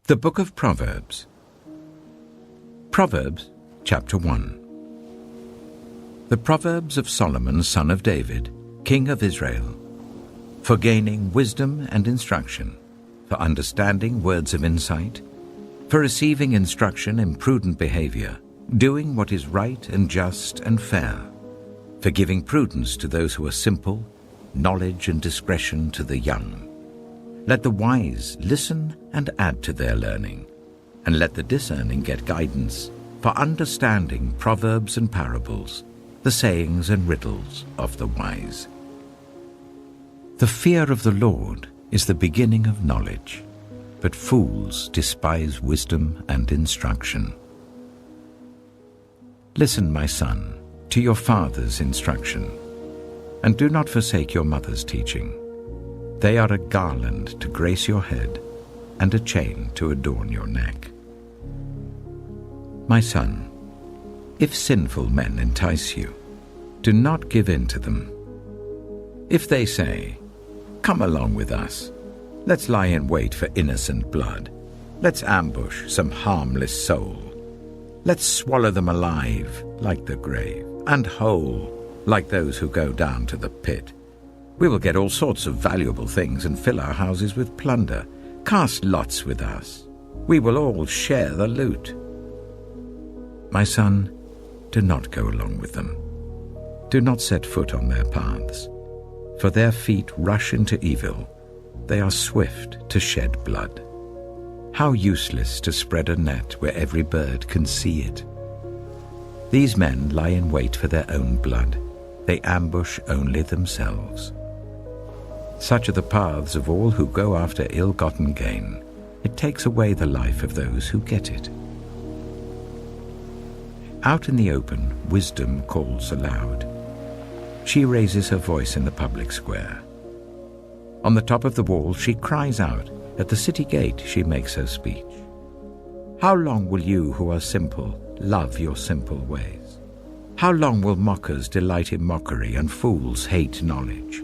The Book of Proverbs. Proverbs, chapter 1. The Proverbs of Solomon, son of David, king of Israel, for gaining wisdom and instruction, for understanding words of insight, for receiving instruction in prudent behavior, doing what is right and just and fair, for giving prudence to those who are simple, knowledge and discretion to the young. Let the wise listen and add to their learning, and let the discerning get guidance, for understanding proverbs and parables, the sayings and riddles of the wise. The fear of the Lord is the beginning of knowledge, but fools despise wisdom and instruction. Listen, my son, to your father's instruction, and do not forsake your mother's teaching. They are a garland to grace your head, and a chain to adorn your neck. My son, if sinful men entice you, do not give in to them. If they say, "Come along with us, let's lie in wait for innocent blood, let's ambush some harmless soul, let's swallow them alive like the grave, and whole like those who go down to the pit. We will get all sorts of valuable things and fill our houses with plunder. Cast lots with us. We will all share the loot." My son, do not go along with them. Do not set foot on their paths, for their feet rush into evil. They are swift to shed blood. How useless to spread a net where every bird can see it. These men lie in wait for their own blood. They ambush only themselves. Such are the paths of all who go after ill-gotten gain. It takes away the life of those who get it. Out in the open, wisdom calls aloud. She raises her voice in the public square. On the top of the wall she cries out. At the city gate she makes her speech. How long will you who are simple love your simple ways? How long will mockers delight in mockery and fools hate knowledge?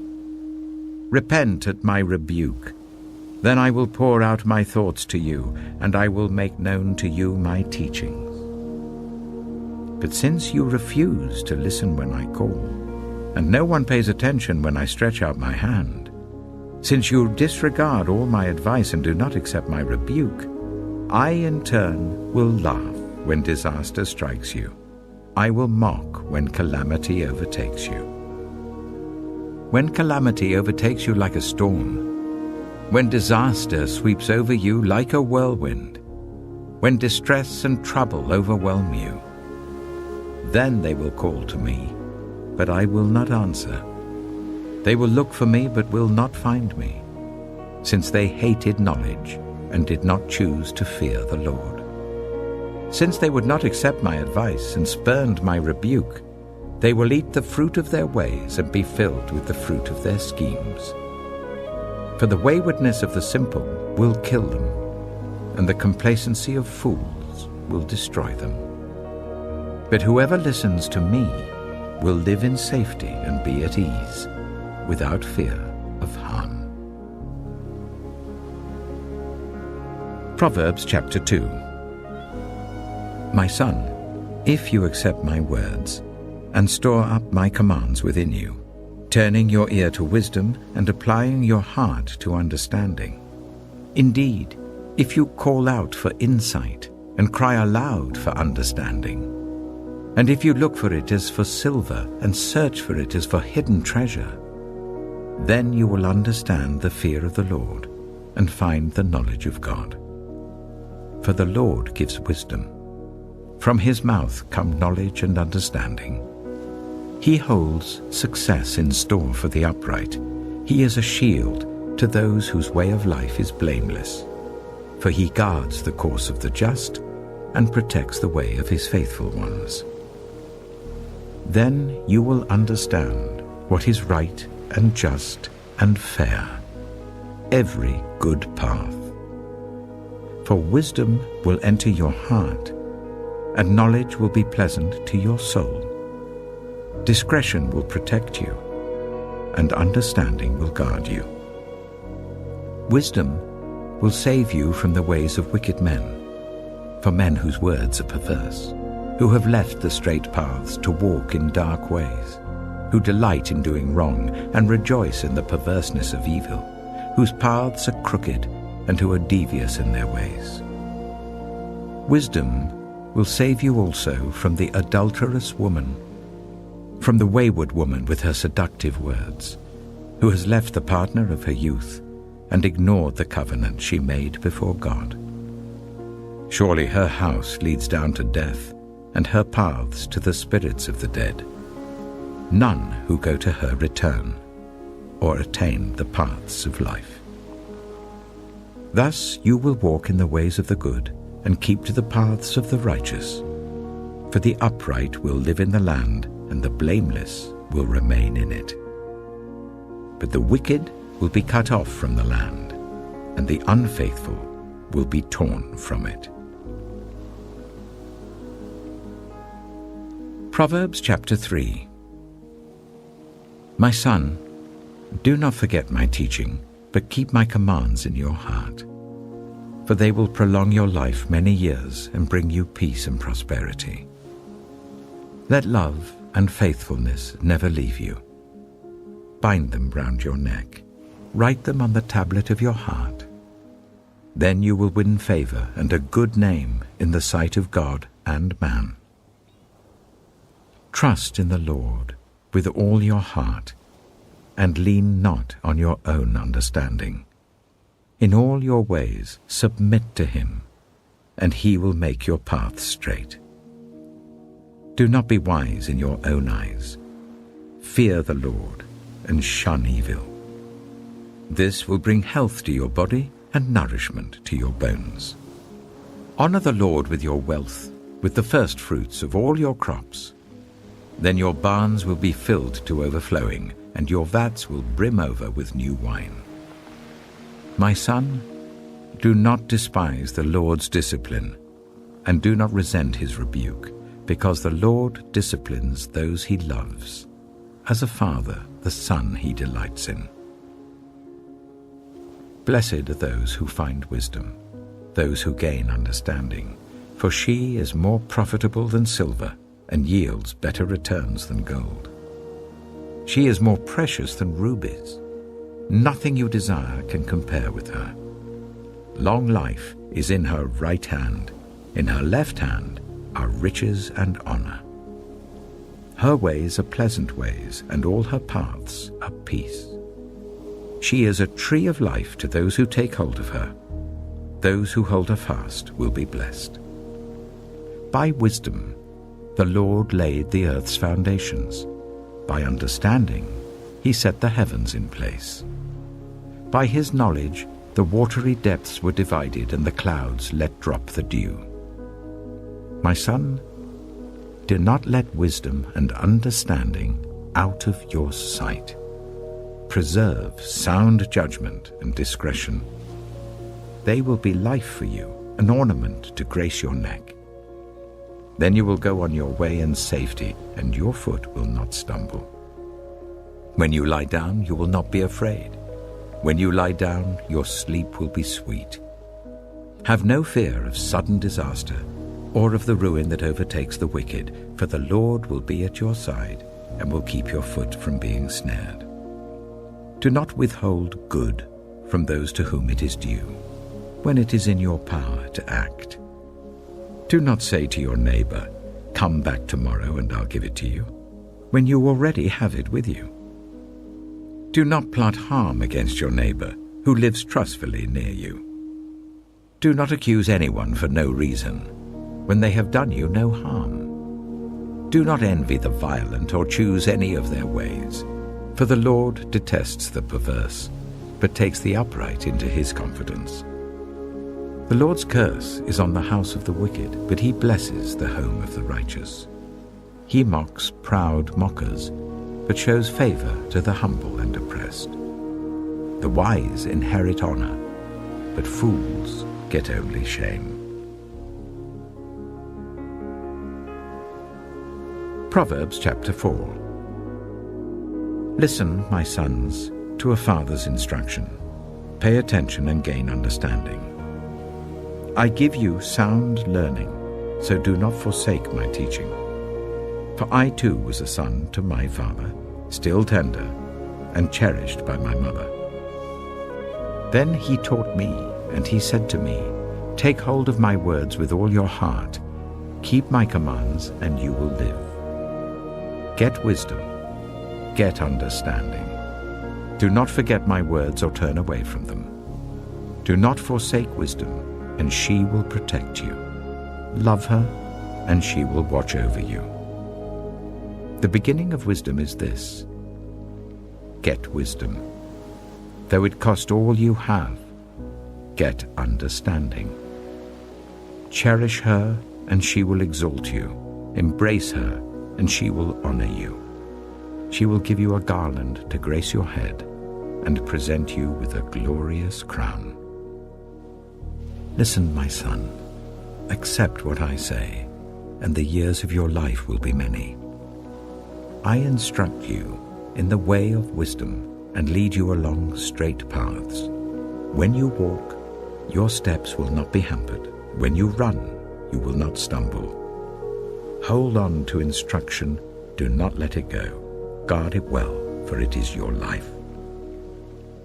Repent at my rebuke. Then I will pour out my thoughts to you, and I will make known to you my teachings. But since you refuse to listen when I call, and no one pays attention when I stretch out my hand, since you disregard all my advice and do not accept my rebuke, I in turn will laugh when disaster strikes you. I will mock when calamity overtakes you. When calamity overtakes you like a storm, when disaster sweeps over you like a whirlwind, when distress and trouble overwhelm you, then they will call to me, but I will not answer. They will look for me, but will not find me, since they hated knowledge and did not choose to fear the Lord. Since they would not accept my advice and spurned my rebuke, they will eat the fruit of their ways and be filled with the fruit of their schemes. For the waywardness of the simple will kill them, and the complacency of fools will destroy them. But whoever listens to me will live in safety and be at ease, without fear of harm. Proverbs chapter 2. My son, if you accept my words and store up my commands within you, turning your ear to wisdom and applying your heart to understanding. Indeed, if you call out for insight and cry aloud for understanding, and if you look for it as for silver and search for it as for hidden treasure, then you will understand the fear of the Lord and find the knowledge of God. For the Lord gives wisdom. From his mouth come knowledge and understanding. He holds success in store for the upright. He is a shield to those whose way of life is blameless. For he guards the course of the just and protects the way of his faithful ones. Then you will understand what is right and just and fair, every good path. For wisdom will enter your heart, and knowledge will be pleasant to your soul. Discretion will protect you, and understanding will guard you. Wisdom will save you from the ways of wicked men, for men whose words are perverse, who have left the straight paths to walk in dark ways, who delight in doing wrong and rejoice in the perverseness of evil, whose paths are crooked and who are devious in their ways. Wisdom will save you also from the adulterous woman, from the wayward woman with her seductive words, who has left the partner of her youth and ignored the covenant she made before God. Surely her house leads down to death, and her paths to the spirits of the dead. None who go to her return or attain the paths of life. Thus you will walk in the ways of the good and keep to the paths of the righteous. For the upright will live in the land, and the blameless will remain in it. But the wicked will be cut off from the land, and the unfaithful will be torn from it. Proverbs chapter 3. My son, do not forget my teaching, but keep my commands in your heart. For they will prolong your life many years and bring you peace and prosperity. Let love and faithfulness never leave you. Bind them round your neck. Write them on the tablet of your heart. Then you will win favor and a good name in the sight of God and man. Trust in the Lord with all your heart, and lean not on your own understanding. In all your ways submit to him, and he will make your paths straight. Do not be wise in your own eyes. Fear the Lord and shun evil. This will bring health to your body and nourishment to your bones. Honor the Lord with your wealth, with the first fruits of all your crops. Then your barns will be filled to overflowing, and your vats will brim over with new wine. My son, do not despise the Lord's discipline, and do not resent his rebuke, because the Lord disciplines those he loves, as a father the son he delights in. Blessed are those who find wisdom, those who gain understanding, for she is more profitable than silver and yields better returns than gold. She is more precious than rubies. Nothing you desire can compare with her. Long life is in her right hand. In her left hand are riches and honor. Her ways are pleasant ways, and all her paths are peace. She is a tree of life to those who take hold of her. Those who hold her fast will be blessed. By wisdom, the Lord laid the earth's foundations. By understanding, he set the heavens in place. By his knowledge, the watery depths were divided, and the clouds let drop the dew. My son, do not let wisdom and understanding out of your sight. Preserve sound judgment and discretion. They will be life for you, an ornament to grace your neck. Then you will go on your way in safety, and your foot will not stumble. When you lie down, you will not be afraid. When you lie down, your sleep will be sweet. Have no fear of sudden disaster, or of the ruin that overtakes the wicked, for the Lord will be at your side, and will keep your foot from being snared. Do not withhold good from those to whom it is due, when it is in your power to act. Do not say to your neighbor, "Come back tomorrow and I'll give it to you," when you already have it with you. Do not plot harm against your neighbor who lives trustfully near you. Do not accuse anyone for no reason, when they have done you no harm. Do not envy the violent or choose any of their ways, for the Lord detests the perverse, but takes the upright into his confidence. The Lord's curse is on the house of the wicked, but he blesses the home of the righteous. He mocks proud mockers, but shows favor to the humble and oppressed. The wise inherit honor, but fools get only shame. Proverbs chapter 4. Listen, my sons, to a father's instruction, Pay attention and gain understanding. I give you sound learning, so do not forsake my teaching. For I too was a son to my father, still tender, and cherished by my mother. Then he taught me, and he said to me, Take hold of my words with all your heart. Keep my commands, and you will live. Get wisdom. Get understanding. Do not forget my words or turn away from them. Do not forsake wisdom, and she will protect you. Love her, and she will watch over you. The beginning of wisdom is this: get wisdom. Though it cost all you have, get understanding. Cherish her, and she will exalt you. Embrace her, and she will honor you. She will give you a garland to grace your head and present you with a glorious crown. Listen, my son, accept what I say, and the years of your life will be many. I instruct you in the way of wisdom and lead you along straight paths. When you walk, your steps will not be hampered. When you run, you will not stumble. Hold on to instruction, do not let it go. Guard it well, for it is your life.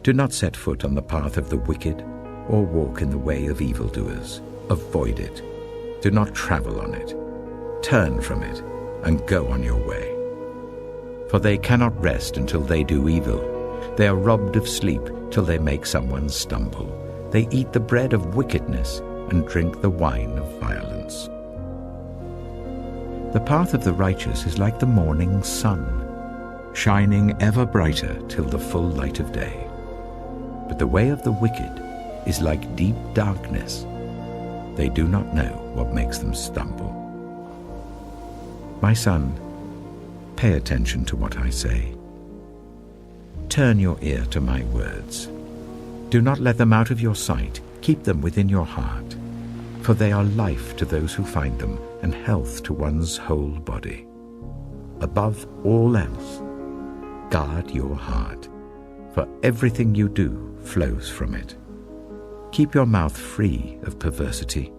Do not set foot on the path of the wicked, or walk in the way of evildoers. Avoid it. Do not travel on it. Turn from it, and go on your way. For they cannot rest until they do evil. They are robbed of sleep till they make someone stumble. They eat the bread of wickedness and drink the wine of violence. The path of the righteous is like the morning sun, shining ever brighter till the full light of day. But the way of the wicked is like deep darkness. They do not know what makes them stumble. My son, pay attention to what I say. Turn your ear to my words. Do not let them out of your sight. Keep them within your heart, for they are life to those who find them and health to one's whole body. Above all else, guard your heart, for everything you do flows from it. Keep your mouth free of perversity.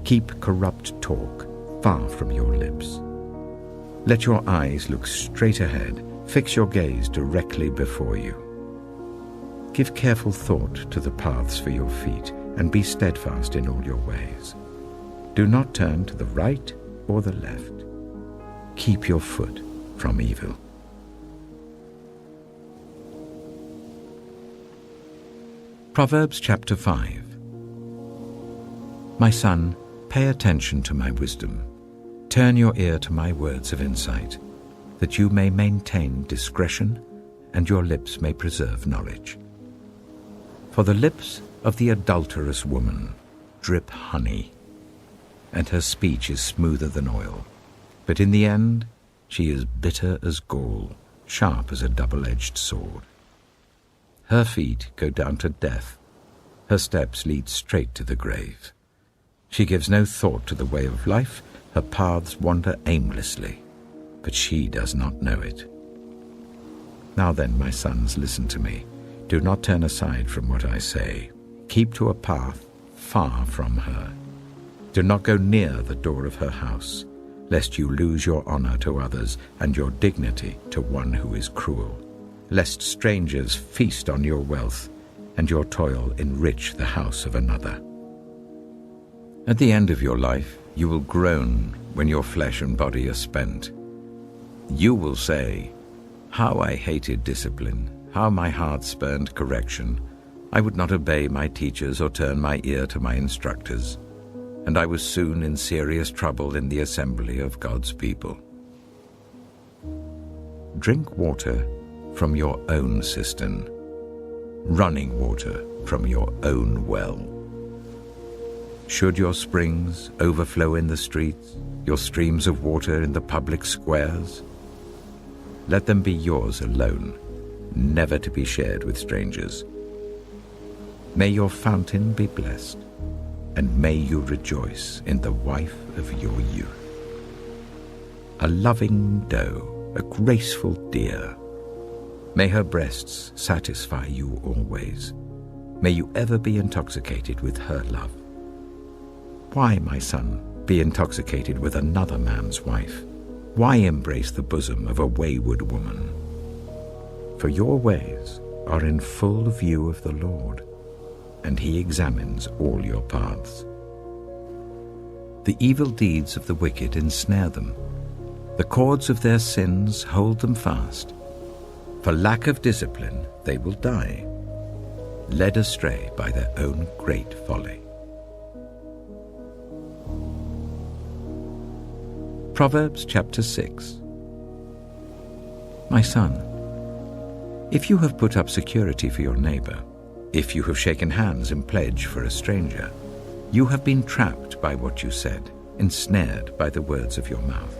Keep corrupt talk far from your lips. Let your eyes look straight ahead. Fix your gaze directly before you. Give careful thought to the paths for your feet, and be steadfast in all your ways. Do not turn to the right or the left. Keep your foot from evil. Proverbs chapter 5. My son, pay attention to my wisdom. Turn your ear to my words of insight, that you may maintain discretion and your lips may preserve knowledge. For the lips of the adulterous woman drip honey, and her speech is smoother than oil. But in the end, she is bitter as gall, sharp as a double-edged sword. Her feet go down to death. Her steps lead straight to the grave. She gives no thought to the way of life. Her paths wander aimlessly, but she does not know it. Now then, my sons, listen to me. Do not turn aside from what I say. Keep to a path far from her. Do not go near the door of her house, lest you lose your honor to others and your dignity to one who is cruel, lest strangers feast on your wealth and your toil enrich the house of another. At the end of your life, you will groan when your flesh and body are spent. You will say, "How I hated discipline, how my heart spurned correction. I would not obey my teachers or turn my ear to my instructors, and I was soon in serious trouble in the assembly of God's people." Drink water from your own cistern, running water from your own well. Should your springs overflow in the streets, your streams of water in the public squares? Let them be yours alone, never to be shared with strangers. May your fountain be blessed, and may you rejoice in the wife of your youth. A loving doe, a graceful deer, may her breasts satisfy you always. May you ever be intoxicated with her love. Why, my son, be intoxicated with another man's wife? Why embrace the bosom of a wayward woman? For your ways are in full view of the Lord, and he examines all your paths. The evil deeds of the wicked ensnare them. The cords of their sins hold them fast. For lack of discipline they will die, led astray by their own great folly. Proverbs chapter 6. My son, if you have put up security for your neighbor, if you have shaken hands in pledge for a stranger, you have been trapped by what you said, ensnared by the words of your mouth.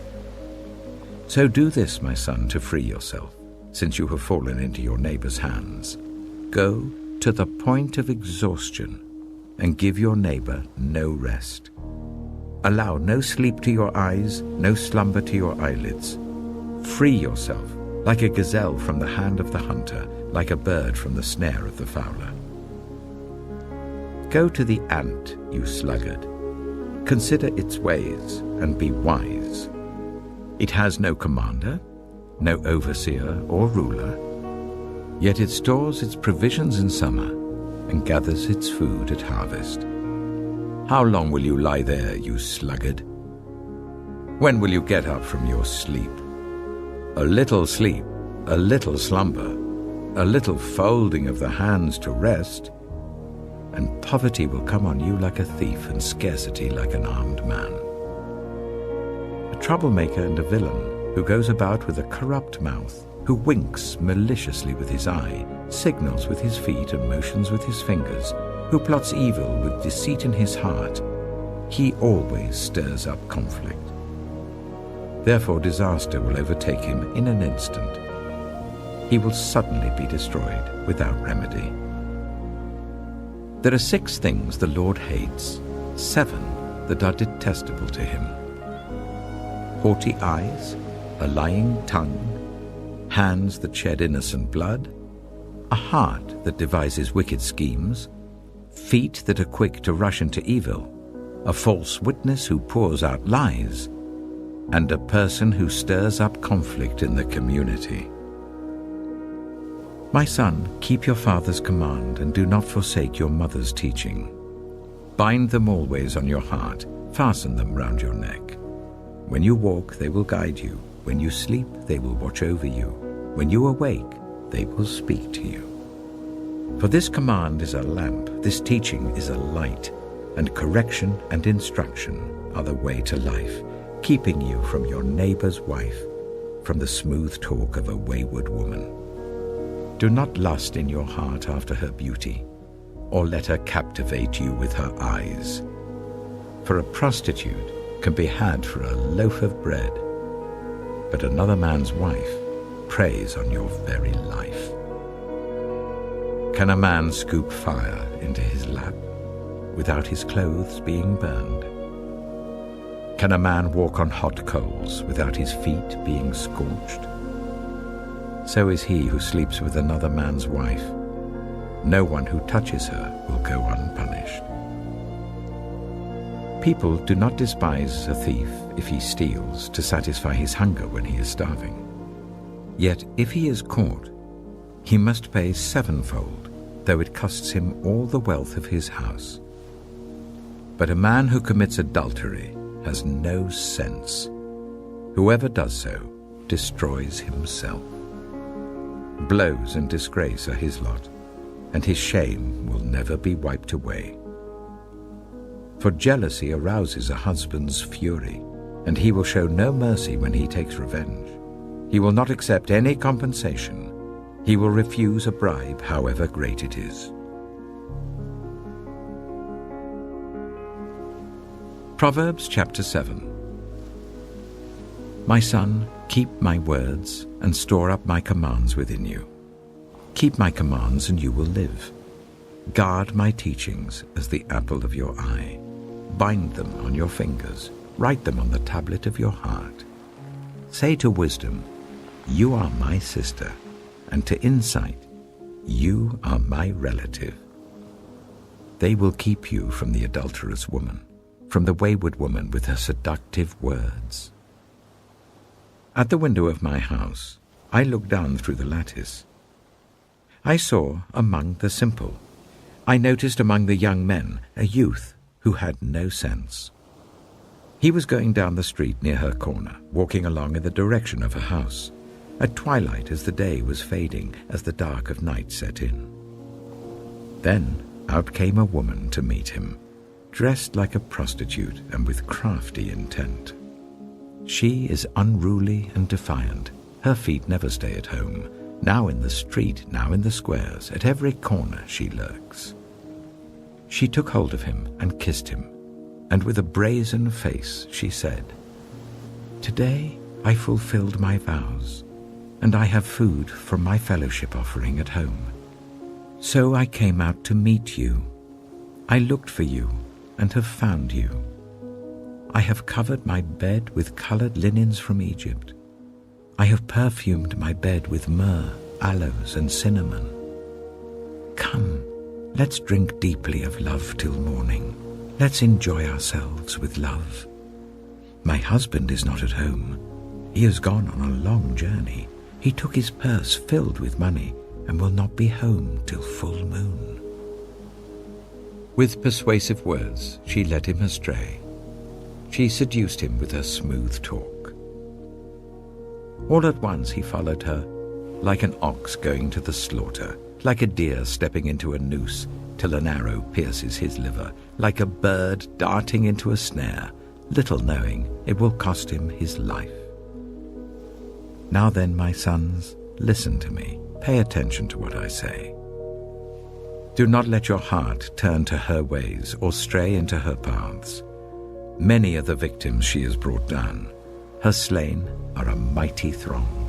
So do this, my son, to free yourself, since you have fallen into your neighbor's hands. Go to the point of exhaustion and give your neighbor no rest. Allow no sleep to your eyes, no slumber to your eyelids. Free yourself like a gazelle from the hand of the hunter, like a bird from the snare of the fowler. Go to the ant, you sluggard. Consider its ways and be wise. It has no commander, no overseer or ruler, yet it stores its provisions in summer and gathers its food at harvest. How long will you lie there, you sluggard? When will you get up from your sleep? A little sleep, a little slumber, a little folding of the hands to rest, and poverty will come on you like a thief and scarcity like an armed man. A troublemaker and a villain who goes about with a corrupt mouth, who winks maliciously with his eye, signals with his feet and motions with his fingers, who plots evil with deceit in his heart, he always stirs up conflict. Therefore disaster will overtake him in an instant. He will suddenly be destroyed without remedy. There are 6 things the Lord hates, 7 that are detestable to him: haughty eyes, a lying tongue, hands that shed innocent blood, a heart that devises wicked schemes, feet that are quick to rush into evil, a false witness who pours out lies, and a person who stirs up conflict in the community. My son, keep your father's command and do not forsake your mother's teaching. Bind them always on your heart, fasten them round your neck. When you walk, they will guide you. When you sleep, they will watch over you. When you awake, they will speak to you. For this command is a lamp, this teaching is a light, and correction and instruction are the way to life, keeping you from your neighbor's wife, from the smooth talk of a wayward woman. Do not lust in your heart after her beauty, or let her captivate you with her eyes. For a prostitute can be had for a loaf of bread, but another man's wife preys on your very life. Can a man scoop fire into his lap without his clothes being burned? Can a man walk on hot coals without his feet being scorched? So is he who sleeps with another man's wife. No one who touches her will go unpunished. People do not despise a thief if he steals to satisfy his hunger when he is starving. Yet if he is caught, he must pay 7-fold, though it costs him all the wealth of his house. But a man who commits adultery has no sense. Whoever does so destroys himself. Blows and disgrace are his lot, and his shame will never be wiped away. For jealousy arouses a husband's fury, and he will show no mercy when he takes revenge. He will not accept any compensation. He will refuse a bribe, however great it is. Proverbs chapter 7. My son, keep my words and store up my commands within you. Keep my commands and you will live. Guard my teachings as the apple of your eye. Bind them on your fingers. Write them on the tablet of your heart. Say to wisdom, you are my sister, and to insight, you are my relative. They will keep you from the adulterous woman, from the wayward woman with her seductive words. At the window of my house, I looked down through the lattice. I saw among the simple. I noticed among the young men a youth who had no sense. He was going down the street near her corner, walking along in the direction of her house, at twilight as the day was fading, as the dark of night set in. Then out came a woman to meet him, dressed like a prostitute and with crafty intent. She is unruly and defiant. Her feet never stay at home. Now in the street, now in the squares, at every corner she lurks. She took hold of him and kissed him, and with a brazen face she said, "Today I fulfilled my vows, and I have food from my fellowship offering at home. So I came out to meet you. I looked for you and have found you. I have covered my bed with colored linens from Egypt. I have perfumed my bed with myrrh, aloes, and cinnamon. Come, let's drink deeply of love till morning. Let's enjoy ourselves with love. My husband is not at home. He has gone on a long journey. He took his purse filled with money and will not be home till full moon." With persuasive words, she led him astray. She seduced him with her smooth talk. All at once he followed her, like an ox going to the slaughter, like a deer stepping into a noose till an arrow pierces his liver, like a bird darting into a snare, little knowing it will cost him his life. Now then, my sons, listen to me. Pay attention to what I say. Do not let your heart turn to her ways or stray into her paths. Many are the victims she has brought down. Her slain are a mighty throng.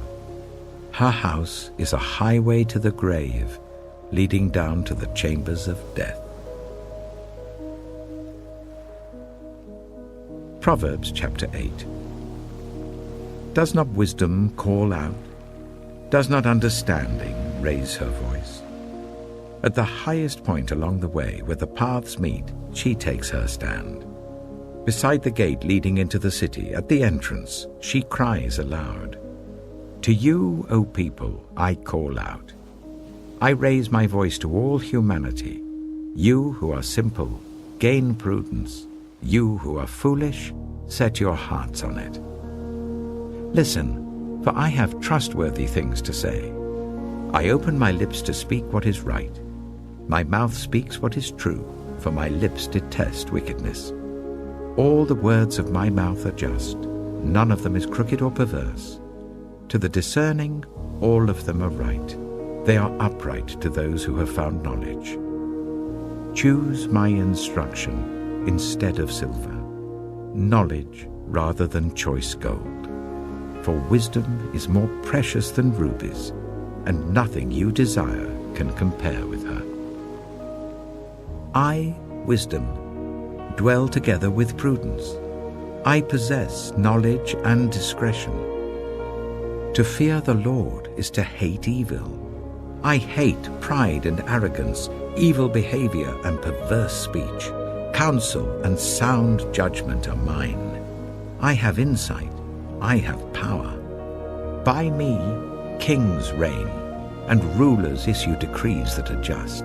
Her house is a highway to the grave, leading down to the chambers of death. Proverbs chapter 8. Does not wisdom call out? Does not understanding raise her voice? At the highest point along the way where the paths meet, she takes her stand. Beside the gate leading into the city, at the entrance, she cries aloud. To you, O people, I call out. I raise my voice to all humanity. You who are simple, gain prudence. You who are foolish, set your hearts on it. Listen, for I have trustworthy things to say. I open my lips to speak what is right. My mouth speaks what is true, for my lips detest wickedness. All the words of my mouth are just. None of them is crooked or perverse. To the discerning, all of them are right. They are upright to those who have found knowledge. Choose my instruction instead of silver, knowledge rather than choice gold. For wisdom is more precious than rubies, and nothing you desire can compare with her. I, wisdom, dwell together with prudence. I possess knowledge and discretion. To fear the Lord is to hate evil. I hate pride and arrogance, evil behavior and perverse speech. Counsel and sound judgment are mine. I have insight. I have power. By me, kings reign, and rulers issue decrees that are just.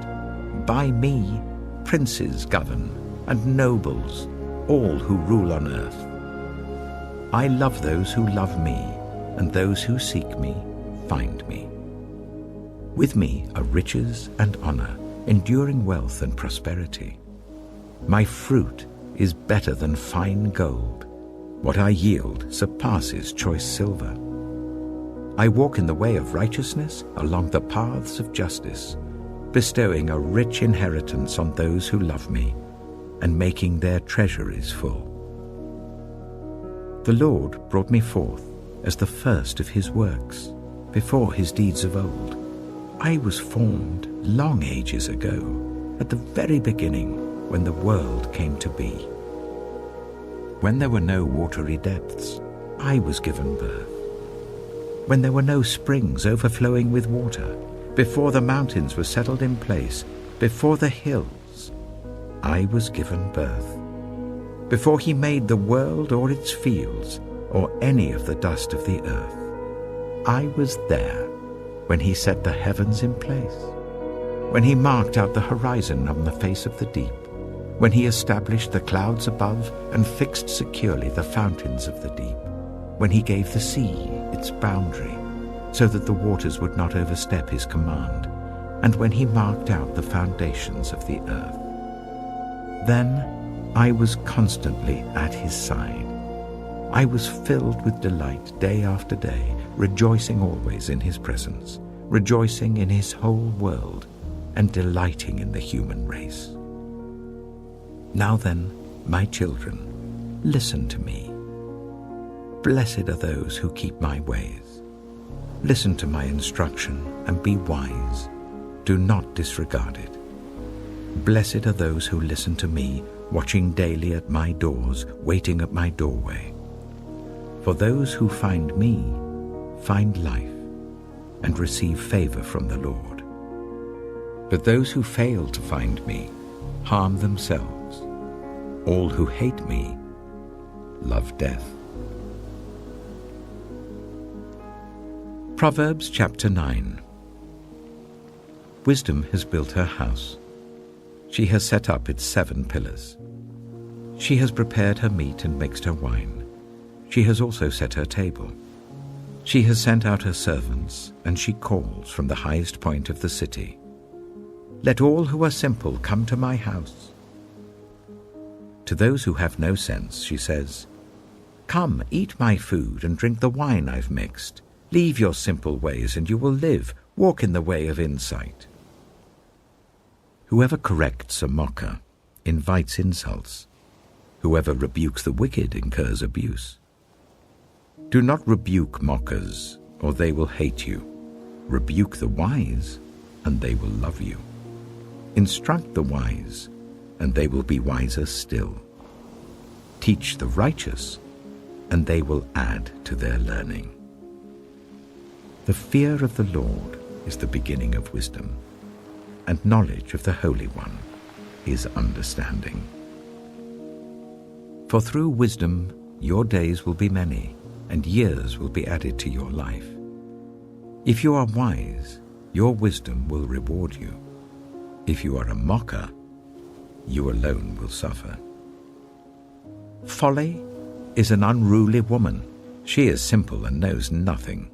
By me, princes govern, and nobles, all who rule on earth. I love those who love me, and those who seek me find me. With me are riches and honor, enduring wealth and prosperity. My fruit is better than fine gold. What I yield surpasses choice silver. I walk in the way of righteousness along the paths of justice, bestowing a rich inheritance on those who love me, and making their treasuries full. The Lord brought me forth as the first of his works, before his deeds of old. I was formed long ages ago, at the very beginning, when the world came to be. When there were no watery depths, I was given birth. When there were no springs overflowing with water, before the mountains were settled in place, before the hills, I was given birth. Before he made the world or its fields, or any of the dust of the earth, I was there when he set the heavens in place, when he marked out the horizon on the face of the deep, when he established the clouds above and fixed securely the fountains of the deep, when he gave the sea its boundary, so that the waters would not overstep his command, and when he marked out the foundations of the earth. Then I was constantly at his side. I was filled with delight day after day, rejoicing always in his presence, rejoicing in his whole world, and delighting in the human race. Now then, my children, listen to me. Blessed are those who keep my ways. Listen to my instruction and be wise. Do not disregard it. Blessed are those who listen to me, watching daily at my doors, waiting at my doorway. For those who find me find life and receive favor from the Lord. But those who fail to find me harm themselves. All who hate me love death. Proverbs chapter 9. Wisdom has built her house. She has set up its 7 pillars. She has prepared her meat and mixed her wine. She has also set her table. She has sent out her servants, and she calls from the highest point of the city. Let all who are simple come to my house. To those who have no sense, she says, Come, eat my food and drink the wine I've mixed. Leave your simple ways and you will live. Walk in the way of insight. Whoever corrects a mocker invites insults. Whoever rebukes the wicked incurs abuse. Do not rebuke mockers, or they will hate you. Rebuke the wise, and they will love you. Instruct the wise, and they will be wiser still. Teach the righteous, and they will add to their learning. The fear of the Lord is the beginning of wisdom, and knowledge of the Holy One is understanding. For through wisdom your days will be many, and years will be added to your life. If you are wise, your wisdom will reward you. If you are a mocker, you alone will suffer. Folly is an unruly woman. She is simple and knows nothing.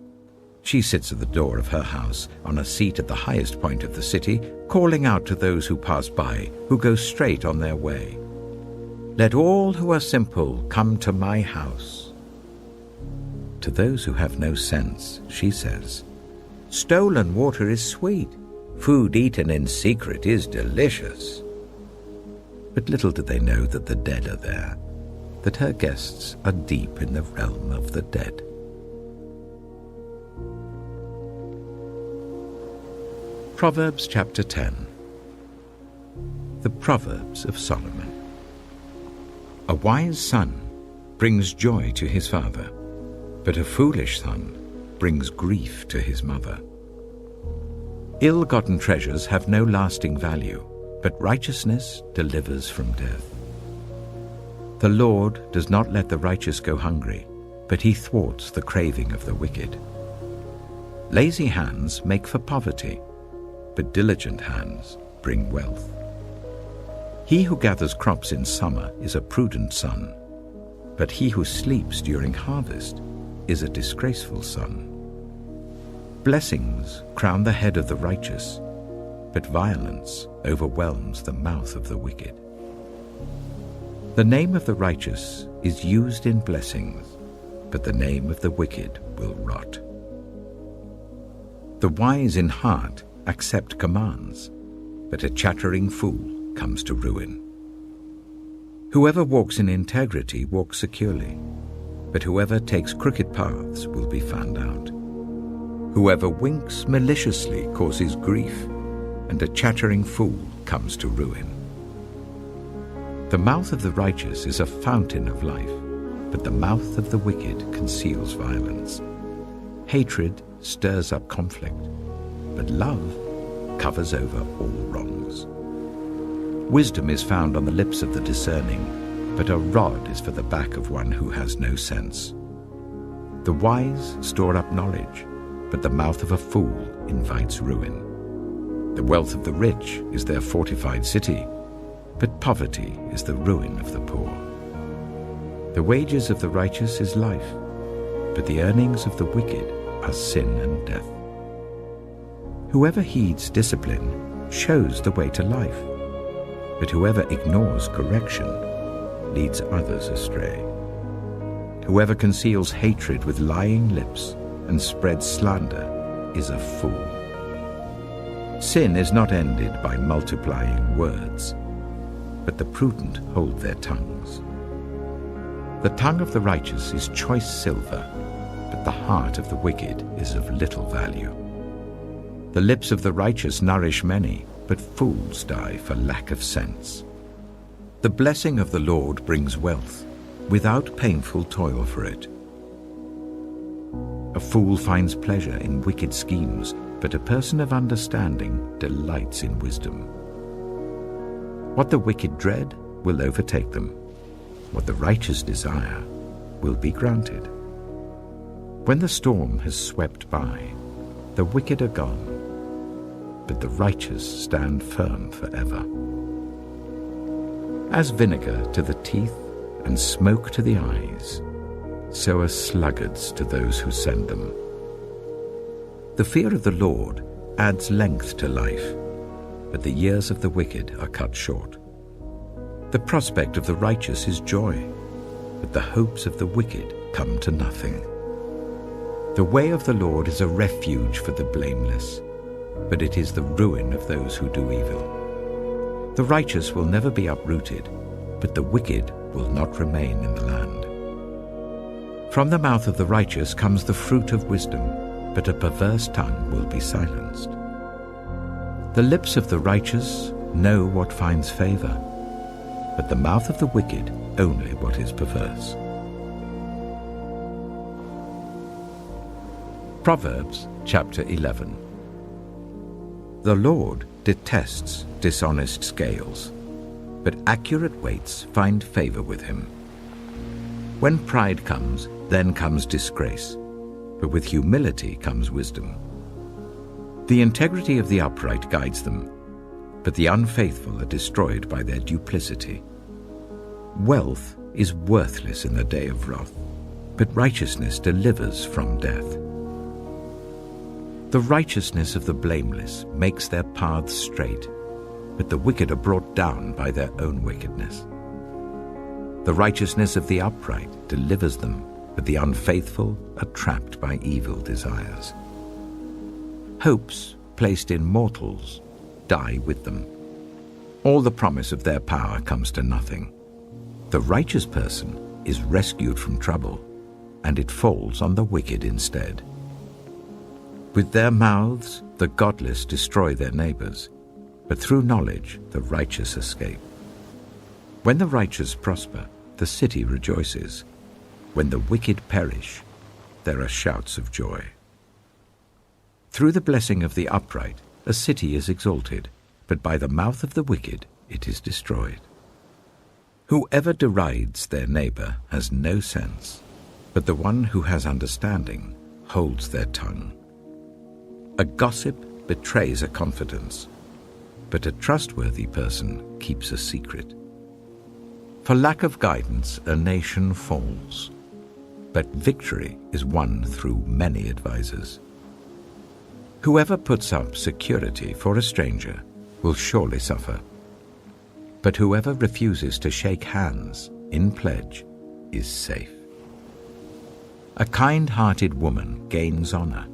She sits at the door of her house, on a seat at the highest point of the city, calling out to those who pass by, who go straight on their way. Let all who are simple come to my house. To those who have no sense, she says, Stolen water is sweet. Food eaten in secret is delicious. But little do they know that the dead are there, that her guests are deep in the realm of the dead. Proverbs chapter 10. The Proverbs of Solomon. A wise son brings joy to his father, but a foolish son brings grief to his mother. Ill-gotten treasures have no lasting value, but righteousness delivers from death. The Lord does not let the righteous go hungry, but he thwarts the craving of the wicked. Lazy hands make for poverty, but diligent hands bring wealth. He who gathers crops in summer is a prudent son, but he who sleeps during harvest is a disgraceful son. Blessings crown the head of the righteous, but violence overwhelms the mouth of the wicked. The name of the righteous is used in blessings, but the name of the wicked will rot. The wise in heart accept commands, but a chattering fool comes to ruin. Whoever walks in integrity walks securely, but whoever takes crooked paths will be found out. Whoever winks maliciously causes grief, and a chattering fool comes to ruin. The mouth of the righteous is a fountain of life, but the mouth of the wicked conceals violence. Hatred stirs up conflict, but love covers over all wrongs. Wisdom is found on the lips of the discerning, but a rod is for the back of one who has no sense. The wise store up knowledge, but the mouth of a fool invites ruin. The wealth of the rich is their fortified city, but poverty is the ruin of the poor. The wages of the righteous is life, but the earnings of the wicked are sin and death. Whoever heeds discipline shows the way to life, but whoever ignores correction leads others astray. Whoever conceals hatred with lying lips and spreads slander is a fool. Sin is not ended by multiplying words, but the prudent hold their tongues. The tongue of the righteous is choice silver, but the heart of the wicked is of little value. The lips of the righteous nourish many, but fools die for lack of sense. The blessing of the Lord brings wealth, without painful toil for it. A fool finds pleasure in wicked schemes, but a person of understanding delights in wisdom. What the wicked dread will overtake them. What the righteous desire will be granted. When the storm has swept by, the wicked are gone, but the righteous stand firm forever. As vinegar to the teeth and smoke to the eyes, so are sluggards to those who send them. The fear of the Lord adds length to life, but the years of the wicked are cut short. The prospect of the righteous is joy, but the hopes of the wicked come to nothing. The way of the Lord is a refuge for the blameless, but it is the ruin of those who do evil. The righteous will never be uprooted, but the wicked will not remain in the land. From the mouth of the righteous comes the fruit of wisdom, but a perverse tongue will be silenced. The lips of the righteous know what finds favor, but the mouth of the wicked only what is perverse. Proverbs chapter 11. The Lord detests dishonest scales, but accurate weights find favor with him. When pride comes, then comes disgrace, but with humility comes wisdom. The integrity of the upright guides them, but the unfaithful are destroyed by their duplicity. Wealth is worthless in the day of wrath, but righteousness delivers from death. The righteousness of the blameless makes their paths straight, but the wicked are brought down by their own wickedness. The righteousness of the upright delivers them, but the unfaithful are trapped by evil desires. Hopes placed in mortals die with them. All the promise of their power comes to nothing. The righteous person is rescued from trouble, and it falls on the wicked instead. With their mouths, the godless destroy their neighbors, but through knowledge, the righteous escape. When the righteous prosper, the city rejoices. When the wicked perish, there are shouts of joy. Through the blessing of the upright, a city is exalted, but by the mouth of the wicked it is destroyed. Whoever derides their neighbor has no sense, but the one who has understanding holds their tongue. A gossip betrays a confidence, but a trustworthy person keeps a secret. For lack of guidance, a nation falls, but victory is won through many advisers. Whoever puts up security for a stranger will surely suffer, but whoever refuses to shake hands in pledge is safe. A kind-hearted woman gains honor,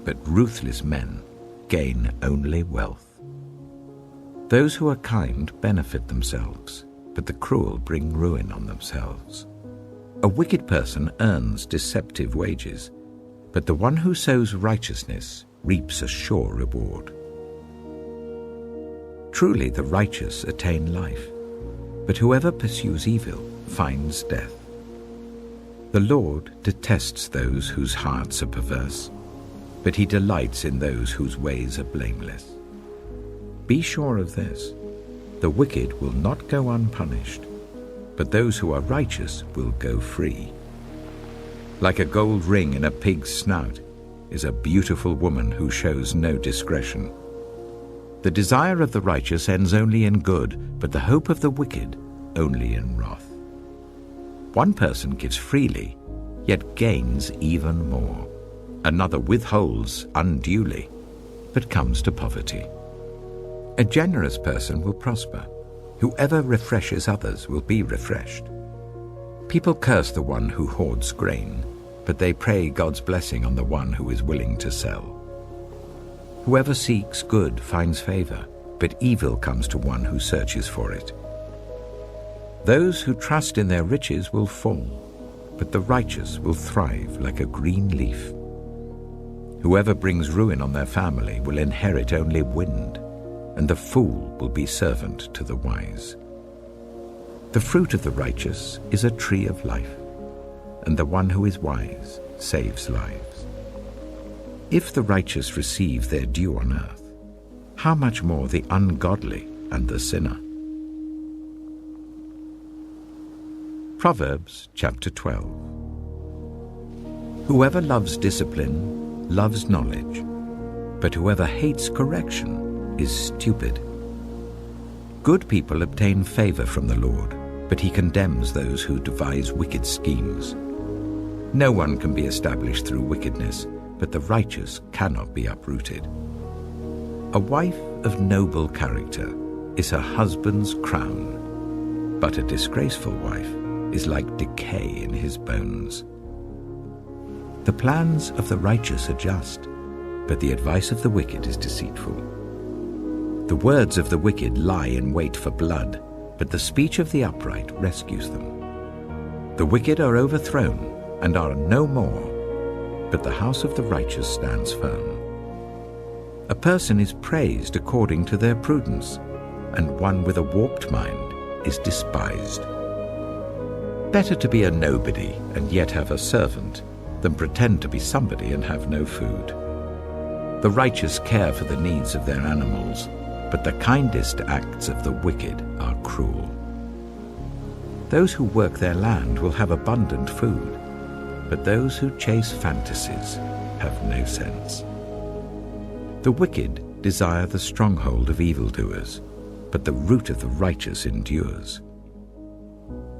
but ruthless men gain only wealth. Those who are kind benefit themselves, but the cruel bring ruin on themselves. A wicked person earns deceptive wages, but the one who sows righteousness reaps a sure reward. Truly the righteous attain life, but whoever pursues evil finds death. The Lord detests those whose hearts are perverse, but he delights in those whose ways are blameless. Be sure of this: The wicked will not go unpunished, but those who are righteous will go free. Like a gold ring in a pig's snout is a beautiful woman who shows no discretion. The desire of the righteous ends only in good, but the hope of the wicked only in wrath. One person gives freely, yet gains even more. Another withholds unduly, but comes to poverty. A generous person will prosper. Whoever refreshes others will be refreshed. People curse the one who hoards grain, but they pray God's blessing on the one who is willing to sell. Whoever seeks good finds favor, but evil comes to one who searches for it. Those who trust in their riches will fall, but the righteous will thrive like a green leaf. Whoever brings ruin on their family will inherit only wind, and the fool will be servant to the wise. The fruit of the righteous is a tree of life, and the one who is wise saves lives. If the righteous receive their due on earth, how much more the ungodly and the sinner? Proverbs chapter 12. Whoever loves discipline loves knowledge, but whoever hates correction is stupid. Good people obtain favor from the Lord, but he condemns those who devise wicked schemes. No one can be established through wickedness, but the righteous cannot be uprooted. A wife of noble character is her husband's crown, but a disgraceful wife is like decay in his bones. The plans of the righteous are just, but the advice of the wicked is deceitful. The words of the wicked lie in wait for blood, but the speech of the upright rescues them. The wicked are overthrown and are no more, but the house of the righteous stands firm. A person is praised according to their prudence, and one with a warped mind is despised. Better to be a nobody and yet have a servant than pretend to be somebody and have no food. The righteous care for the needs of their animals, but the kindest acts of the wicked are cruel. Those who work their land will have abundant food, but those who chase fantasies have no sense. The wicked desire the stronghold of evildoers, but the root of the righteous endures.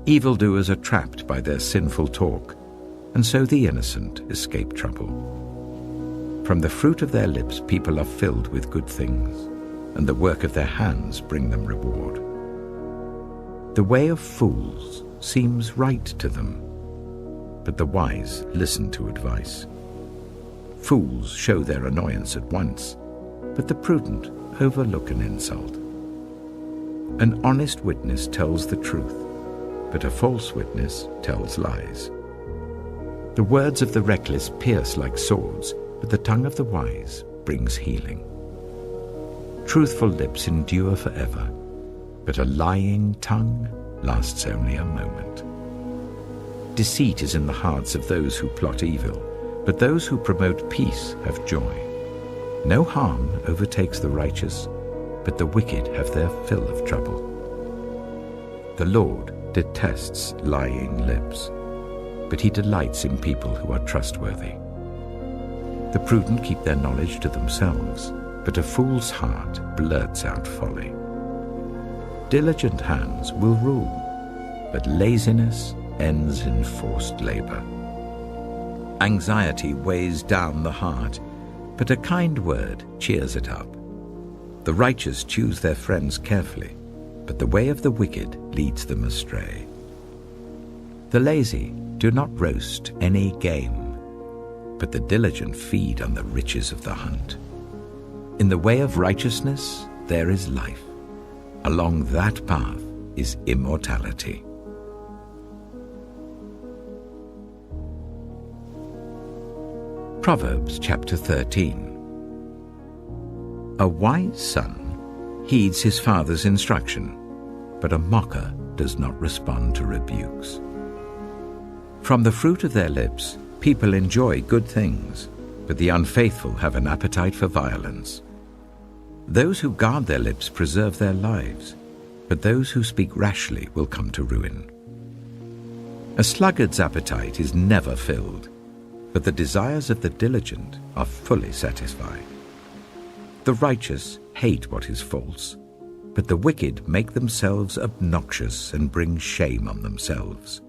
Evildoers are trapped by their sinful talk, and so the innocent escape trouble. From the fruit of their lips people are filled with good things, and the work of their hands bring them reward. The way of fools seems right to them, but the wise listen to advice. Fools show their annoyance at once, but the prudent overlook an insult. An honest witness tells the truth, but a false witness tells lies. The words of the reckless pierce like swords, but the tongue of the wise brings healing. Truthful lips endure forever, but a lying tongue lasts only a moment. Deceit is in the hearts of those who plot evil, but those who promote peace have joy. No harm overtakes the righteous, but the wicked have their fill of trouble. The Lord detests lying lips, but he delights in people who are trustworthy. The prudent keep their knowledge to themselves, but a fool's heart blurts out folly. Diligent hands will rule, but laziness ends in forced labor. Anxiety weighs down the heart, but a kind word cheers it up. The righteous choose their friends carefully, but the way of the wicked leads them astray. The lazy do not roast any game, but the diligent feed on the riches of the hunt. In the way of righteousness there is life. Along that path is immortality. Proverbs chapter 13. A wise son heeds his father's instruction, but a mocker does not respond to rebukes. From the fruit of their lips, people enjoy good things, but the unfaithful have an appetite for violence. Those who guard their lips preserve their lives, but those who speak rashly will come to ruin. A sluggard's appetite is never filled, but the desires of the diligent are fully satisfied. The righteous hate what is false, but the wicked make themselves obnoxious and bring shame on themselves.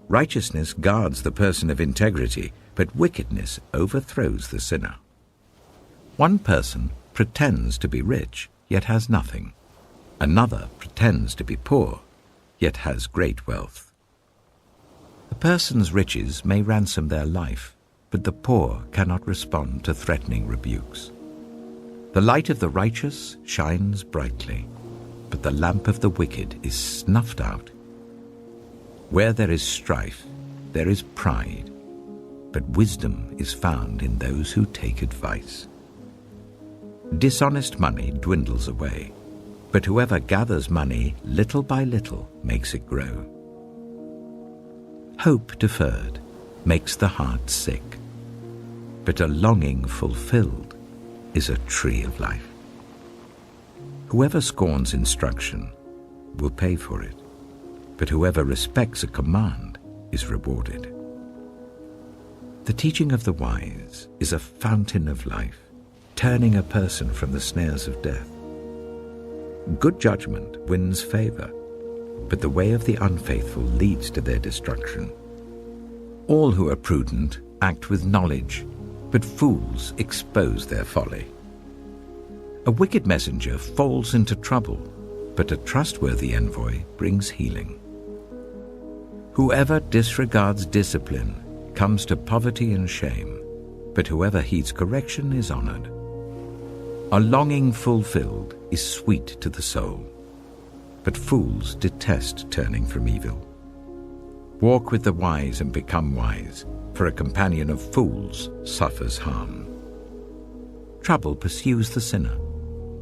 Righteousness guards the person of integrity, but wickedness overthrows the sinner. One person pretends to be rich, yet has nothing. Another pretends to be poor, yet has great wealth. The person's riches may ransom their life, but the poor cannot respond to threatening rebukes. The light of the righteous shines brightly, but the lamp of the wicked is snuffed out. Where there is strife, there is pride, but wisdom is found in those who take advice. Dishonest money dwindles away, but whoever gathers money little by little makes it grow. Hope deferred makes the heart sick, but a longing fulfilled is a tree of life. Whoever scorns instruction will pay for it, but whoever respects a command is rewarded. The teaching of the wise is a fountain of life, turning a person from the snares of death. Good judgment wins favor, but the way of the unfaithful leads to their destruction. All who are prudent act with knowledge, but fools expose their folly. A wicked messenger falls into trouble, but a trustworthy envoy brings healing. Whoever disregards discipline comes to poverty and shame, but whoever heeds correction is honored. A longing fulfilled is sweet to the soul, but fools detest turning from evil. Walk with the wise and become wise, for a companion of fools suffers harm. Trouble pursues the sinner,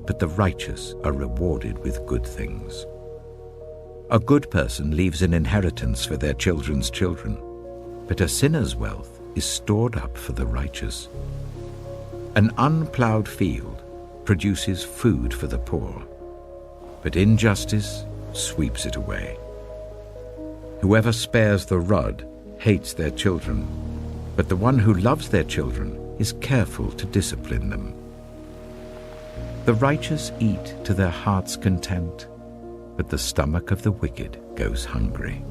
but the righteous are rewarded with good things. A good person leaves an inheritance for their children's children, but a sinner's wealth is stored up for the righteous. An unplowed field produces food for the poor, but injustice sweeps it away. Whoever spares the rod hates their children, but the one who loves their children is careful to discipline them. The righteous eat to their heart's content, but the stomach of the wicked goes hungry.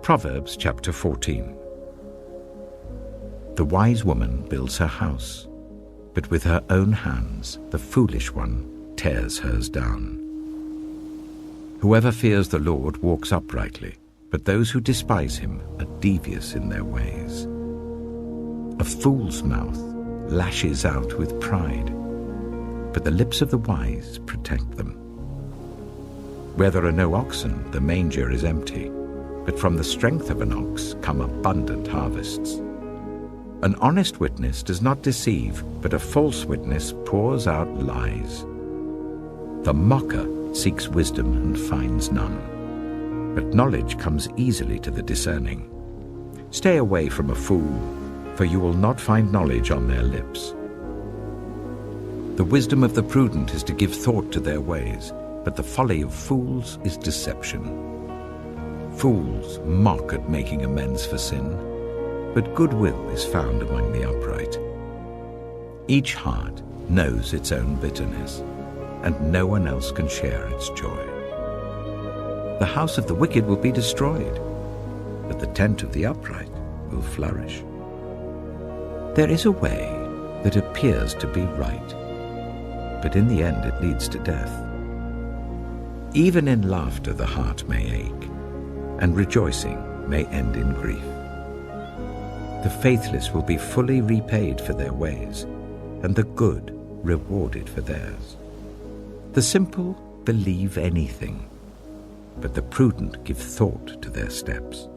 Proverbs chapter 14. The wise woman builds her house, but with her own hands the foolish one tears hers down. Whoever fears the Lord walks uprightly, but those who despise him are devious in their ways. A fool's mouth lashes out with pride, but the lips of the wise protect them. Where there are no oxen, the manger is empty, but from the strength of an ox come abundant harvests. An honest witness does not deceive, but a false witness pours out lies. The mocker seeks wisdom and finds none, but knowledge comes easily to the discerning. Stay away from a fool, for you will not find knowledge on their lips. The wisdom of the prudent is to give thought to their ways, but the folly of fools is deception. Fools mock at making amends for sin, but goodwill is found among the upright. Each heart knows its own bitterness, and no one else can share its joy. The house of the wicked will be destroyed, but the tent of the upright will flourish. There is a way that appears to be right, but in the end it leads to death. Even in laughter the heart may ache, and rejoicing may end in grief. The faithless will be fully repaid for their ways, and the good rewarded for theirs. The simple believe anything, but the prudent give thought to their steps.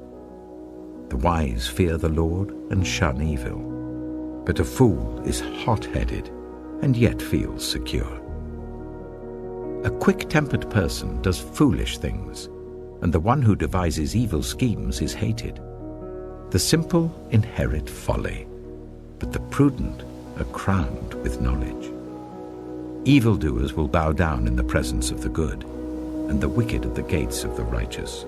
The wise fear the Lord and shun evil, but a fool is hot-headed and yet feels secure. A quick-tempered person does foolish things, and the one who devises evil schemes is hated. The simple inherit folly, but the prudent are crowned with knowledge. Evildoers will bow down in the presence of the good, and the wicked at the gates of the righteous.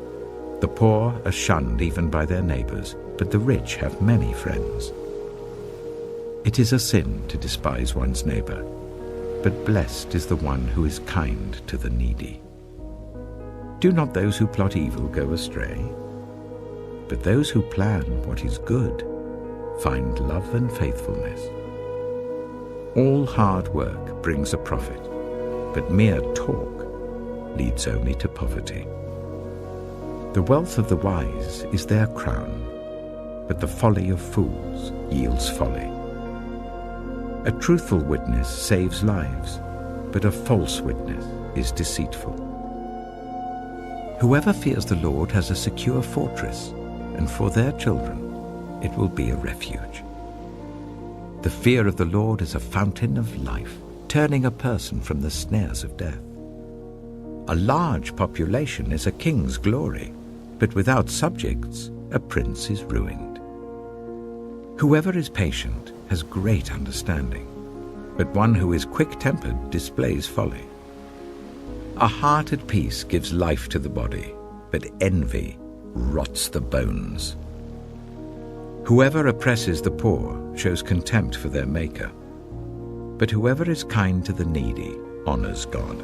The poor are shunned even by their neighbors, but the rich have many friends. It is a sin to despise one's neighbor, but blessed is the one who is kind to the needy. Do not those who plot evil go astray? But those who plan what is good find love and faithfulness. All hard work brings a profit, but mere talk leads only to poverty. The wealth of the wise is their crown, but the folly of fools yields folly. A truthful witness saves lives, but a false witness is deceitful. Whoever fears the Lord has a secure fortress, and for their children it will be a refuge. The fear of the Lord is a fountain of life, turning a person from the snares of death. A large population is a king's glory, but without subjects, a prince is ruined. Whoever is patient has great understanding, but one who is quick-tempered displays folly. A heart at peace gives life to the body, but envy rots the bones. Whoever oppresses the poor shows contempt for their Maker, but whoever is kind to the needy honors God.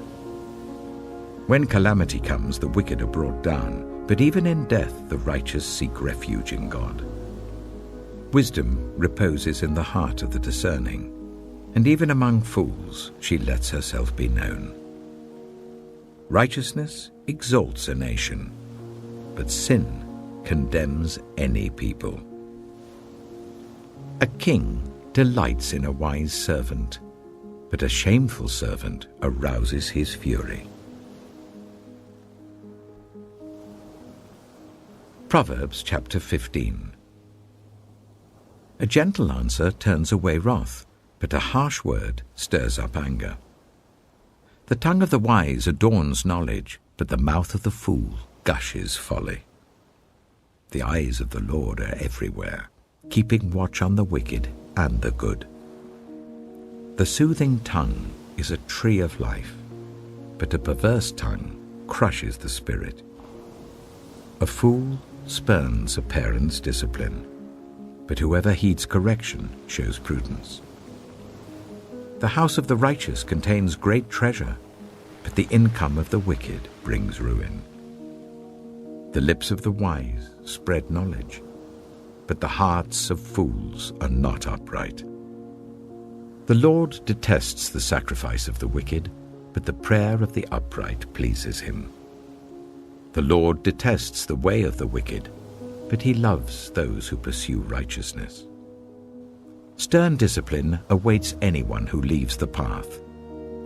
When calamity comes, the wicked are brought down, but even in death the righteous seek refuge in God. Wisdom reposes in the heart of the discerning, and even among fools she lets herself be known. Righteousness exalts a nation, but sin condemns any people. A king delights in a wise servant, but a shameful servant arouses his fury. Proverbs chapter 15. A gentle answer turns away wrath, but a harsh word stirs up anger. The tongue of the wise adorns knowledge, but the mouth of the fool gushes folly. The eyes of the Lord are everywhere, keeping watch on the wicked and the good. The soothing tongue is a tree of life, but a perverse tongue crushes the spirit. A fool spurns a parent's discipline, but whoever heeds correction shows prudence. The house of the righteous contains great treasure, but the income of the wicked brings ruin. The lips of the wise spread knowledge, but the hearts of fools are not upright. The Lord detests the sacrifice of the wicked, but the prayer of the upright pleases him. The Lord detests the way of the wicked, but he loves those who pursue righteousness. Stern discipline awaits anyone who leaves the path.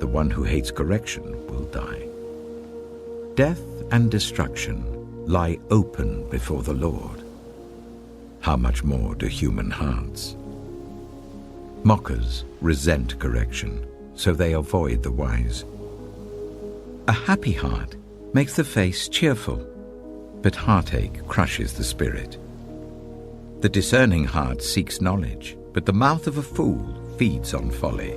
The one who hates correction will die. Death and destruction lie open before the Lord. How much more do human hearts? Mockers resent correction, so they avoid the wise. A happy heart makes the face cheerful, but heartache crushes the spirit. The discerning heart seeks knowledge, but the mouth of a fool feeds on folly.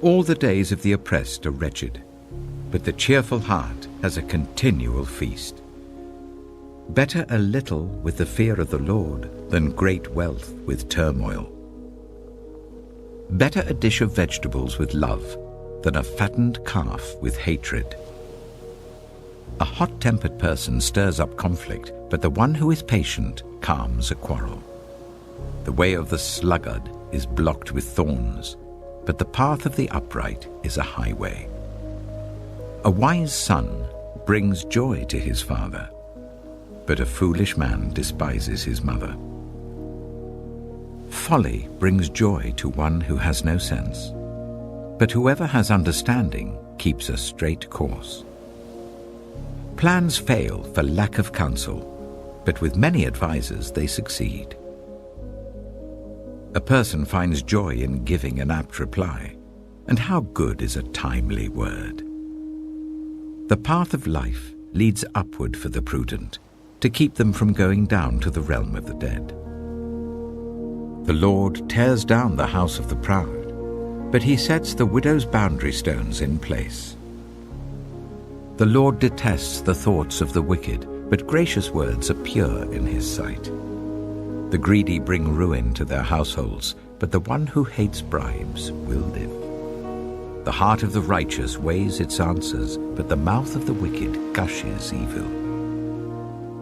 All the days of the oppressed are wretched, but the cheerful heart has a continual feast. Better a little with the fear of the Lord than great wealth with turmoil. Better a dish of vegetables with love than a fattened calf with hatred. A hot-tempered person stirs up conflict, but the one who is patient calms a quarrel. The way of the sluggard is blocked with thorns, but the path of the upright is a highway. A wise son brings joy to his father, but a foolish man despises his mother. Folly brings joy to one who has no sense, but whoever has understanding keeps a straight course. Plans fail for lack of counsel, but with many advisers they succeed. A person finds joy in giving an apt reply, and how good is a timely word. The path of life leads upward for the prudent, to keep them from going down to the realm of the dead. The Lord tears down the house of the proud, but he sets the widow's boundary stones in place. The Lord detests the thoughts of the wicked, but gracious words are pure in his sight. The greedy bring ruin to their households, but the one who hates bribes will live. The heart of the righteous weighs its answers, but the mouth of the wicked gushes evil.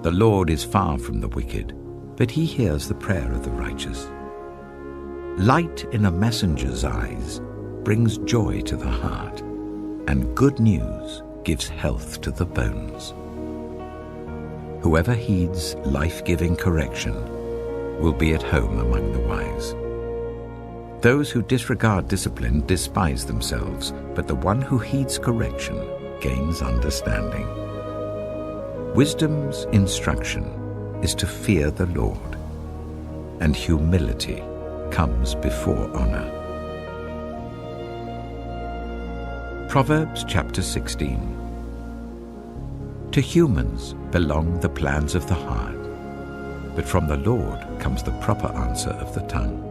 The Lord is far from the wicked, but he hears the prayer of the righteous. Light in a messenger's eyes brings joy to the heart, and good news gives health to the bones. Whoever heeds life-giving correction will be at home among the wise. Those who disregard discipline despise themselves, but the one who heeds correction gains understanding. Wisdom's instruction is to fear the Lord, and humility comes before honor. Proverbs chapter 16. To humans belong the plans of the heart, but from the Lord comes the proper answer of the tongue.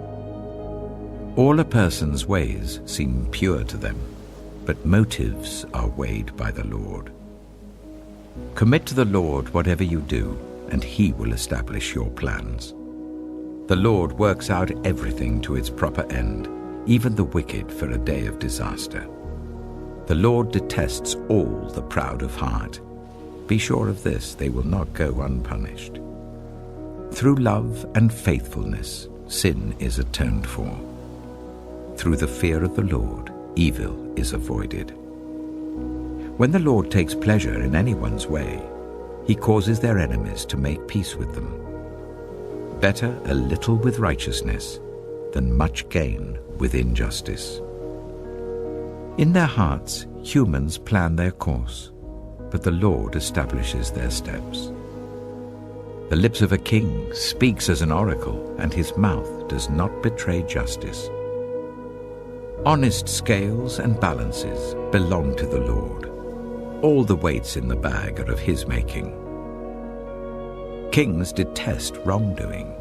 All a person's ways seem pure to them, but motives are weighed by the Lord. Commit to the Lord whatever you do, and he will establish your plans. The Lord works out everything to its proper end, even the wicked for a day of disaster. The Lord detests all the proud of heart. Be sure of this, they will not go unpunished. Through love and faithfulness, sin is atoned for. Through the fear of the Lord, evil is avoided. When the Lord takes pleasure in anyone's way, he causes their enemies to make peace with them. Better a little with righteousness than much gain with injustice. In their hearts, humans plan their course, but the Lord establishes their steps. The lips of a king speaks as an oracle, and his mouth does not betray justice. Honest scales and balances belong to the Lord. All the weights in the bag are of his making. Kings detest wrongdoing,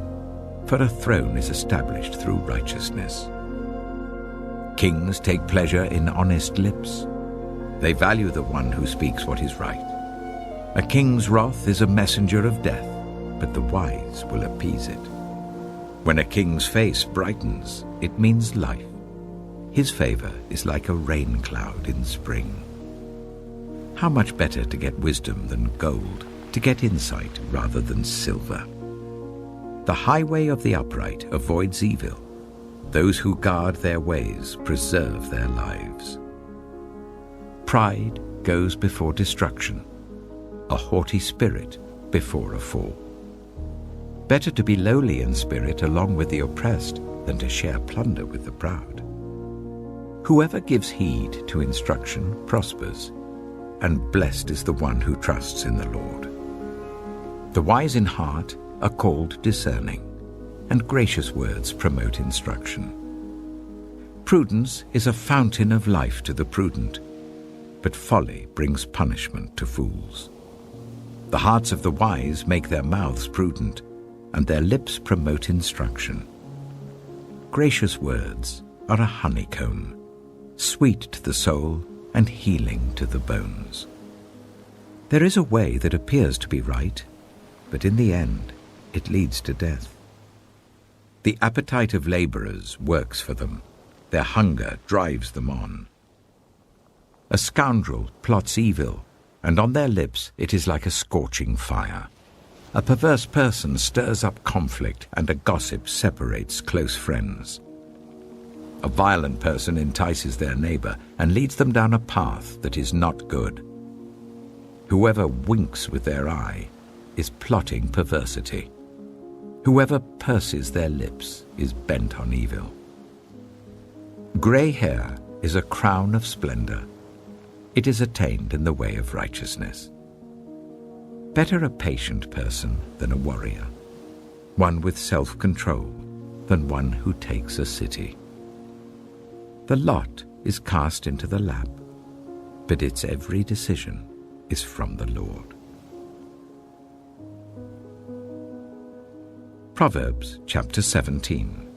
for a throne is established through righteousness. Kings take pleasure in honest lips. They value the one who speaks what is right. A king's wrath is a messenger of death, but the wise will appease it. When a king's face brightens, it means life. His favor is like a rain cloud in spring. How much better to get wisdom than gold, to get insight rather than silver. The highway of the upright avoids evil. Those who guard their ways preserve their lives. Pride goes before destruction, a haughty spirit before a fall. Better to be lowly in spirit along with the oppressed than to share plunder with the proud. Whoever gives heed to instruction prospers, and blessed is the one who trusts in the Lord. The wise in heart are called discerning, and gracious words promote instruction. Prudence is a fountain of life to the prudent, but folly brings punishment to fools. The hearts of the wise make their mouths prudent, and their lips promote instruction. Gracious words are a honeycomb, sweet to the soul and healing to the bones. There is a way that appears to be right, but in the end it leads to death. The appetite of laborers works for them. Their hunger drives them on. A scoundrel plots evil, and on their lips it is like a scorching fire. A perverse person stirs up conflict, and a gossip separates close friends. A violent person entices their neighbor and leads them down a path that is not good. Whoever winks with their eye is plotting perversity. Whoever purses their lips is bent on evil. Gray hair is a crown of splendor. It is attained in the way of righteousness. Better a patient person than a warrior, one with self-control than one who takes a city. The lot is cast into the lap, but its every decision is from the Lord. Proverbs chapter 17.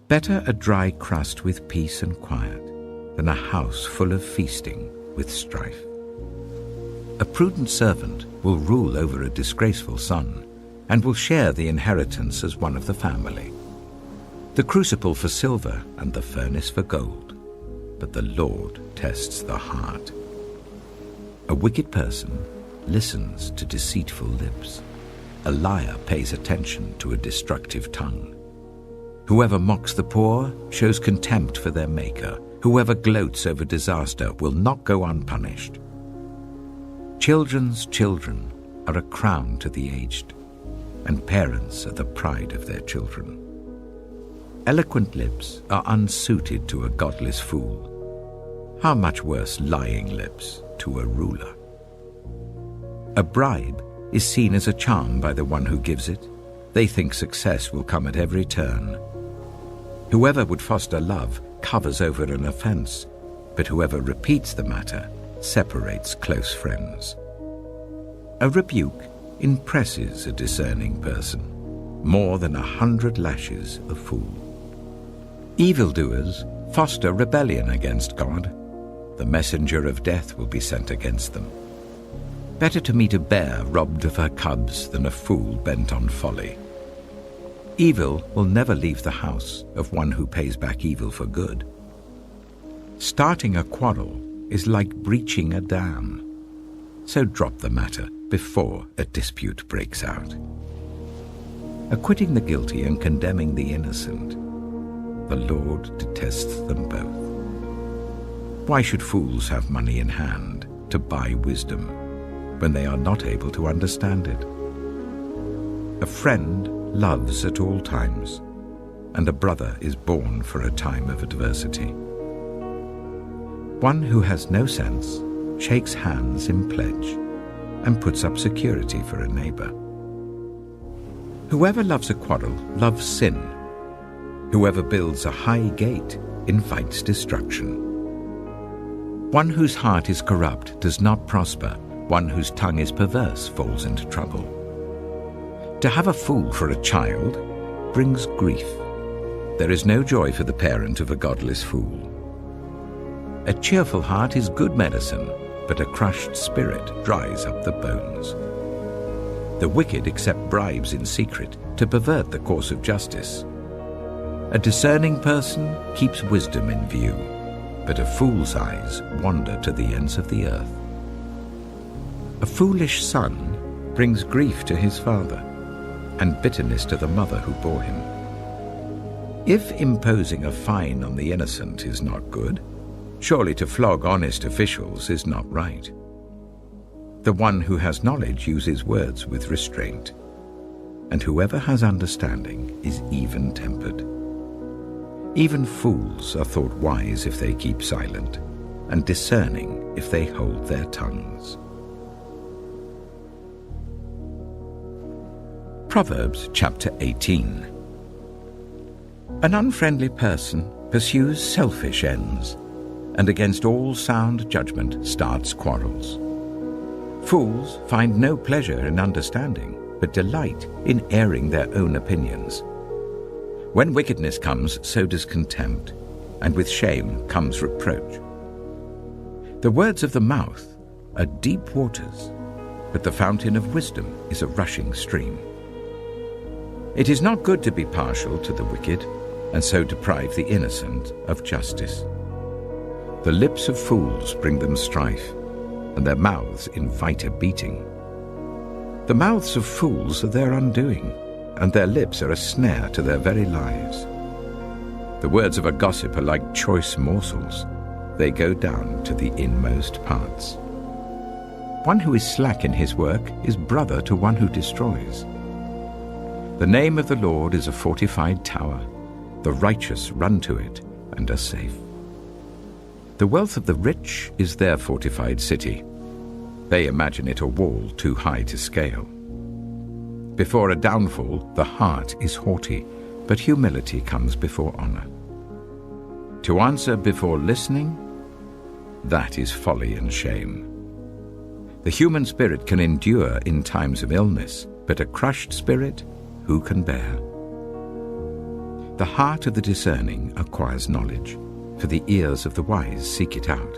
Better a dry crust with peace and quiet than a house full of feasting with strife. A prudent servant will rule over a disgraceful son and will share the inheritance as one of the family. The crucible for silver and the furnace for gold, but the Lord tests the heart. A wicked person listens to deceitful lips. A liar pays attention to a destructive tongue. Whoever mocks the poor shows contempt for their Maker. Whoever gloats over disaster will not go unpunished. Children's children are a crown to the aged, and parents are the pride of their children. Eloquent lips are unsuited to a godless fool. How much worse lying lips to a ruler. A bribe is seen as a charm by the one who gives it. They think success will come at every turn. Whoever would foster love covers over an offense, but whoever repeats the matter separates close friends. A rebuke impresses a discerning person more than 100 lashes a fool. Evildoers foster rebellion against God. The messenger of death will be sent against them. Better to meet a bear robbed of her cubs than a fool bent on folly. Evil will never leave the house of one who pays back evil for good. Starting a quarrel is like breaching a dam, so drop the matter before a dispute breaks out. Acquitting the guilty and condemning the innocent, the Lord detests them both. Why should fools have money in hand to buy wisdom when they are not able to understand it? A friend loves at all times, and a brother is born for a time of adversity. One who has no sense shakes hands in pledge and puts up security for a neighbor. Whoever loves a quarrel loves sin. Whoever builds a high gate invites destruction. One whose heart is corrupt does not prosper. One whose tongue is perverse falls into trouble. To have a fool for a child brings grief. There is no joy for the parent of a godless fool. A cheerful heart is good medicine, but a crushed spirit dries up the bones. The wicked accept bribes in secret to pervert the course of justice. A discerning person keeps wisdom in view, but a fool's eyes wander to the ends of the earth. A foolish son brings grief to his father, and bitterness to the mother who bore him. If imposing a fine on the innocent is not good, surely to flog honest officials is not right. The one who has knowledge uses words with restraint, and whoever has understanding is even-tempered. Even fools are thought wise if they keep silent, and discerning if they hold their tongues. Proverbs chapter 18. An unfriendly person pursues selfish ends, and against all sound judgment starts quarrels. Fools find no pleasure in understanding, but delight in airing their own opinions. When wickedness comes, so does contempt, and with shame comes reproach. The words of the mouth are deep waters, but the fountain of wisdom is a rushing stream. It is not good to be partial to the wicked, and so deprive the innocent of justice. The lips of fools bring them strife, and their mouths invite a beating. The mouths of fools are their undoing, and their lips are a snare to their very lives. The words of a gossip are like choice morsels. They go down to the inmost parts. One who is slack in his work is brother to one who destroys. The name of the Lord is a fortified tower. The righteous run to it and are safe. The wealth of the rich is their fortified city. They imagine it a wall too high to scale. Before a downfall, the heart is haughty, but humility comes before honor. To answer before listening, that is folly and shame. The human spirit can endure in times of illness, but a crushed spirit, who can bear? The heart of the discerning acquires knowledge, for the ears of the wise seek it out.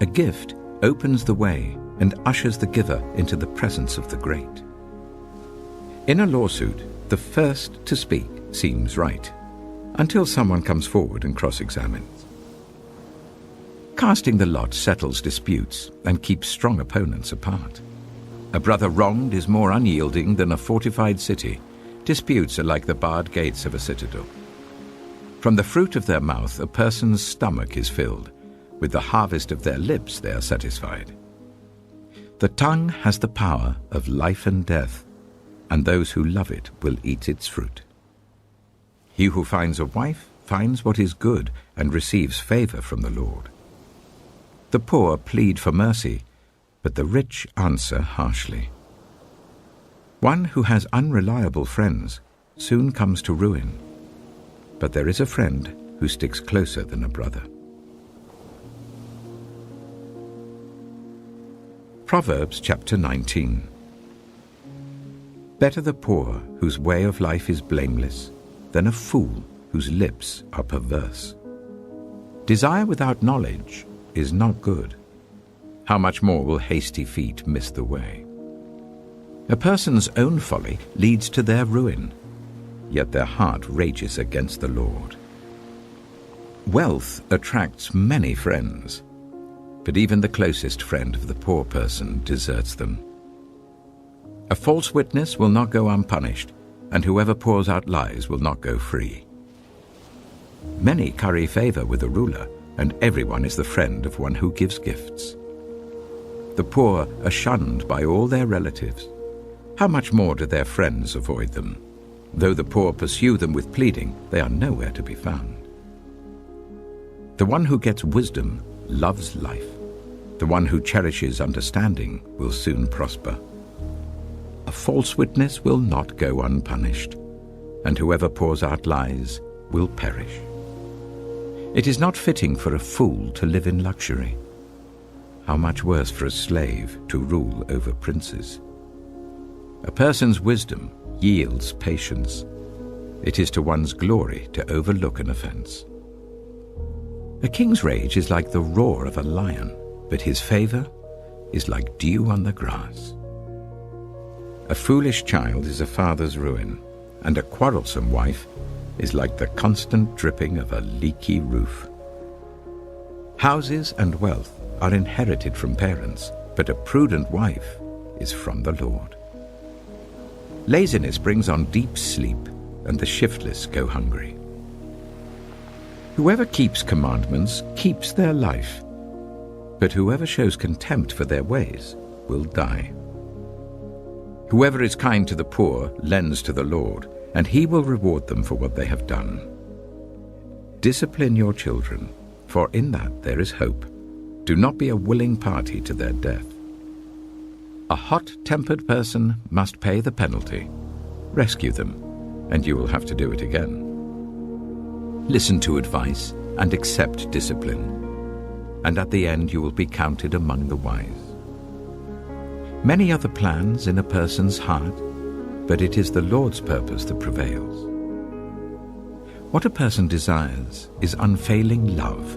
A gift opens the way and ushers the giver into the presence of the great. In a lawsuit, the first to speak seems right, until someone comes forward and cross-examines. Casting the lot settles disputes and keeps strong opponents apart. A brother wronged is more unyielding than a fortified city. Disputes are like the barred gates of a citadel. From the fruit of their mouth a person's stomach is filled. With the harvest of their lips they are satisfied. The tongue has the power of life and death, and those who love it will eat its fruit. He who finds a wife finds what is good and receives favor from the Lord. The poor plead for mercy, but the rich answer harshly. One who has unreliable friends soon comes to ruin, but there is a friend who sticks closer than a brother. Proverbs chapter 19. Better the poor whose way of life is blameless than a fool whose lips are perverse. Desire without knowledge is not good. How much more will hasty feet miss the way? A person's own folly leads to their ruin, yet their heart rages against the Lord. Wealth attracts many friends, but even the closest friend of the poor person deserts them. A false witness will not go unpunished, and whoever pours out lies will not go free. Many curry favor with a ruler, and everyone is the friend of one who gives gifts. The poor are shunned by all their relatives. How much more do their friends avoid them? Though the poor pursue them with pleading, they are nowhere to be found. The one who gets wisdom loves life. The one who cherishes understanding will soon prosper. A false witness will not go unpunished, and whoever pours out lies will perish. It is not fitting for a fool to live in luxury. How much worse for a slave to rule over princes? A person's wisdom yields patience. It is to one's glory to overlook an offense. A king's rage is like the roar of a lion, but his favor is like dew on the grass. A foolish child is a father's ruin, and a quarrelsome wife is like the constant dripping of a leaky roof. Houses and wealth are inherited from parents, but a prudent wife is from the Lord. Laziness brings on deep sleep, and the shiftless go hungry. Whoever keeps commandments keeps their life, but whoever shows contempt for their ways will die. Whoever is kind to the poor lends to the Lord, and he will reward them for what they have done. Discipline your children, for in that there is hope. Do not be a willing party to their death. A hot-tempered person must pay the penalty. Rescue them, and you will have to do it again. Listen to advice and accept discipline, and at the end you will be counted among the wise. Many are the plans in a person's heart, but it is the Lord's purpose that prevails. What a person desires is unfailing love.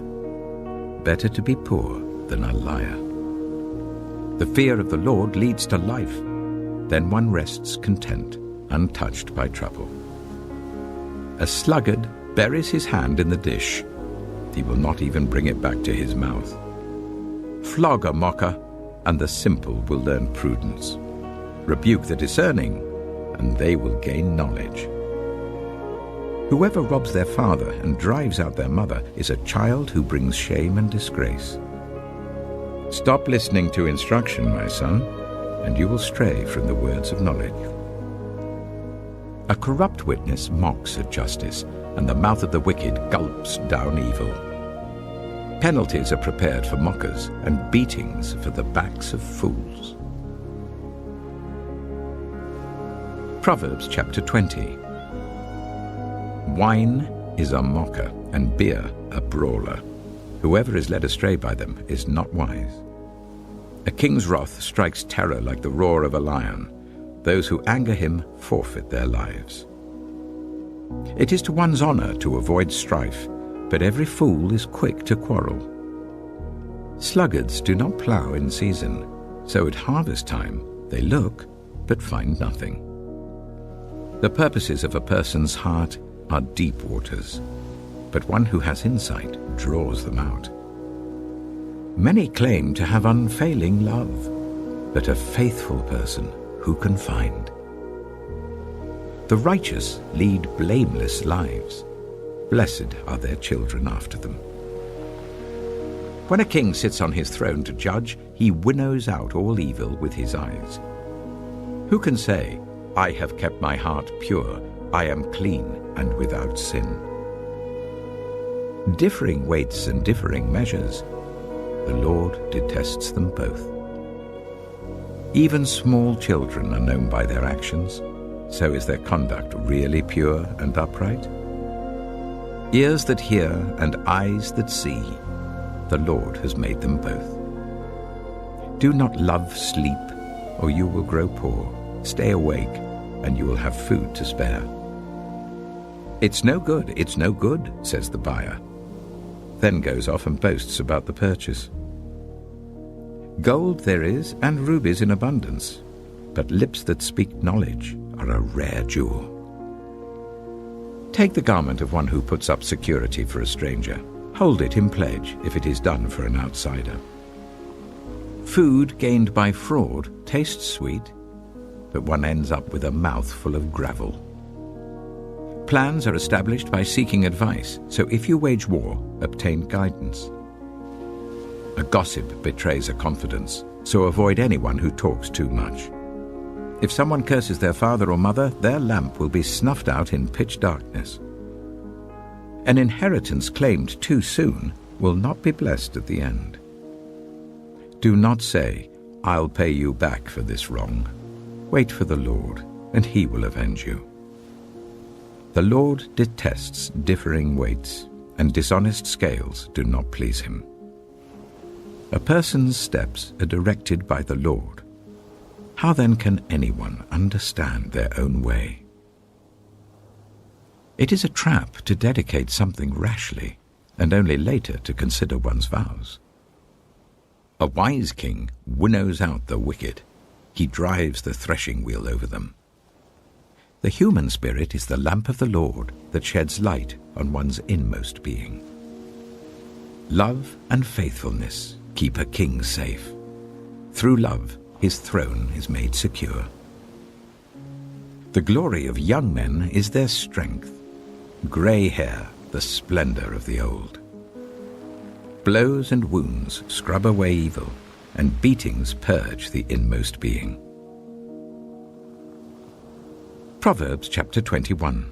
Better to be poor than a liar. The fear of the Lord leads to life. Then one rests content, untouched by trouble. A sluggard buries his hand in the dish. He will not even bring it back to his mouth. Flog a mocker, and the simple will learn prudence. Rebuke the discerning, and they will gain knowledge. Whoever robs their father and drives out their mother is a child who brings shame and disgrace. Stop listening to instruction, my son, and you will stray from the words of knowledge. A corrupt witness mocks at justice, and the mouth of the wicked gulps down evil. Penalties are prepared for mockers, and beatings for the backs of fools. Proverbs chapter 20. Wine is a mocker, and beer a brawler. Whoever is led astray by them is not wise. A king's wrath strikes terror like the roar of a lion. Those who anger him forfeit their lives. It is to one's honor to avoid strife, but every fool is quick to quarrel. Sluggards do not plough in season, so at harvest time they look but find nothing. The purposes of a person's heart are deep waters, but one who has insight draws them out. Many claim to have unfailing love, but a faithful person who can find? The righteous lead blameless lives. Blessed are their children after them. When a king sits on his throne to judge, he winnows out all evil with his eyes. Who can say, "I have kept my heart pure, I am clean and without sin"? Differing weights and differing measures, the Lord detests them both. Even small children are known by their actions, so is their conduct really pure and upright? Ears that hear and eyes that see, the Lord has made them both. Do not love sleep, or you will grow poor. Stay awake, and you will have food to spare. It's no good, says the buyer. Then goes off and boasts about the purchase. Gold there is, and rubies in abundance, but lips that speak knowledge are a rare jewel. Take the garment of one who puts up security for a stranger. Hold it in pledge if it is done for an outsider. Food gained by fraud tastes sweet, but one ends up with a mouth full of gravel. Plans are established by seeking advice, so if you wage war, obtain guidance. A gossip betrays a confidence, so avoid anyone who talks too much. If someone curses their father or mother, their lamp will be snuffed out in pitch darkness. An inheritance claimed too soon will not be blessed at the end. Do not say, "I'll pay you back for this wrong." Wait for the Lord, and he will avenge you. The Lord detests differing weights, and dishonest scales do not please him. A person's steps are directed by the Lord. How then can anyone understand their own way? It is a trap to dedicate something rashly, and only later to consider one's vows. A wise king winnows out the wicked. He drives the threshing wheel over them. The human spirit is the lamp of the Lord that sheds light on one's inmost being. Love and faithfulness keep a king safe. Through love, his throne is made secure. The glory of young men is their strength. Grey hair, the splendor of the old. Blows and wounds scrub away evil, and beatings purge the inmost being. Proverbs chapter 21.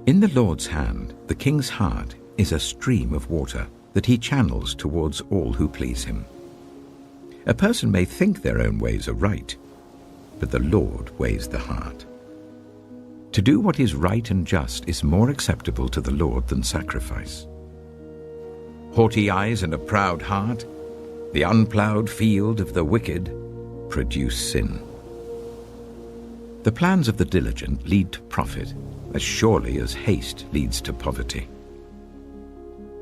In the Lord's hand, the king's heart is a stream of water that he channels towards all who please him. A person may think their own ways are right, but the Lord weighs the heart. To do what is right and just is more acceptable to the Lord than sacrifice. Haughty eyes and a proud heart, the unplowed field of the wicked, produce sin. The plans of the diligent lead to profit, as surely as haste leads to poverty.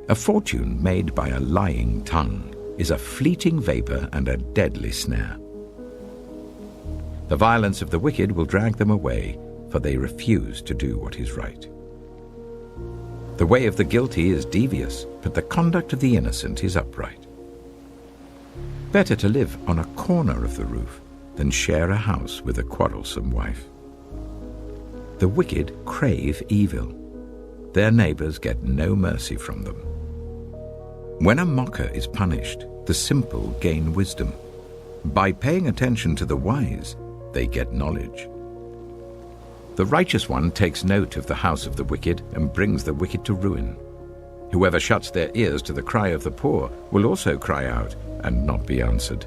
A fortune made by a lying tongue is a fleeting vapor and a deadly snare. The violence of the wicked will drag them away, for they refuse to do what is right. The way of the guilty is devious, but the conduct of the innocent is upright. Better to live on a corner of the roof than share a house with a quarrelsome wife. The wicked crave evil. Their neighbors get no mercy from them. When a mocker is punished, the simple gain wisdom. By paying attention to the wise, they get knowledge. The righteous one takes note of the house of the wicked and brings the wicked to ruin. Whoever shuts their ears to the cry of the poor will also cry out and not be answered.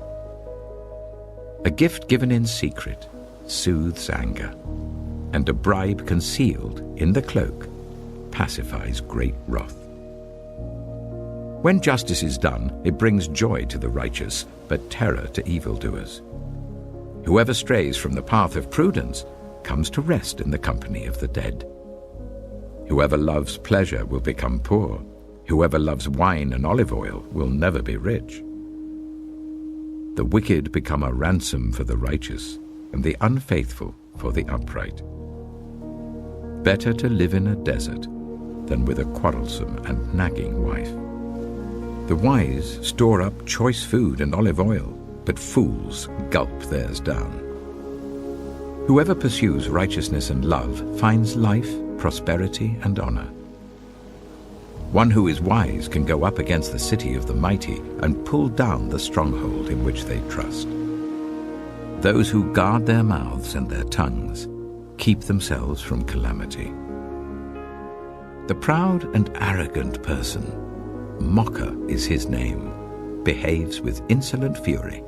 A gift given in secret soothes anger, and a bribe concealed in the cloak pacifies great wrath. When justice is done, it brings joy to the righteous, but terror to evildoers. Whoever strays from the path of prudence comes to rest in the company of the dead. Whoever loves pleasure will become poor. Whoever loves wine and olive oil will never be rich. The wicked become a ransom for the righteous, and the unfaithful for the upright. Better to live in a desert than with a quarrelsome and nagging wife. The wise store up choice food and olive oil, but fools gulp theirs down. Whoever pursues righteousness and love finds life, prosperity, and honor. One who is wise can go up against the city of the mighty and pull down the stronghold in which they trust. Those who guard their mouths and their tongues keep themselves from calamity. The proud and arrogant person, mocker is his name, behaves with insolent fury.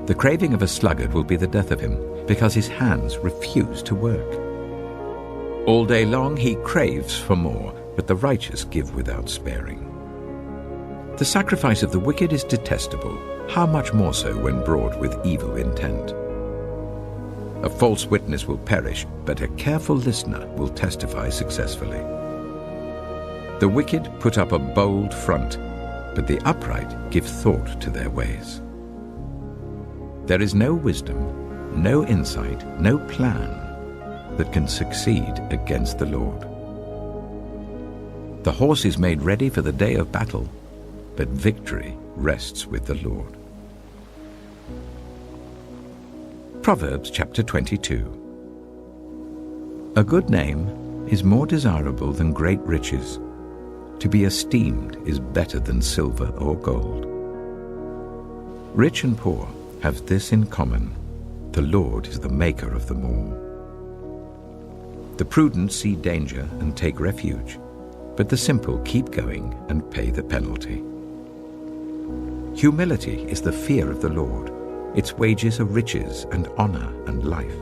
The craving of a sluggard will be the death of him, because his hands refuse to work. All day long he craves for more, but the righteous give without sparing. The sacrifice of the wicked is detestable, how much more so when brought with evil intent. A false witness will perish, but a careful listener will testify successfully. The wicked put up a bold front, but the upright give thought to their ways. There is no wisdom, no insight, no plan that can succeed against the Lord. The horse is made ready for the day of battle, but victory rests with the Lord. Proverbs chapter 22. A good name is more desirable than great riches. To be esteemed is better than silver or gold. Rich and poor have this in common: the Lord is the maker of them all. The prudent see danger and take refuge, but the simple keep going and pay the penalty. Humility is the fear of the Lord. Its wages are riches and honor and life.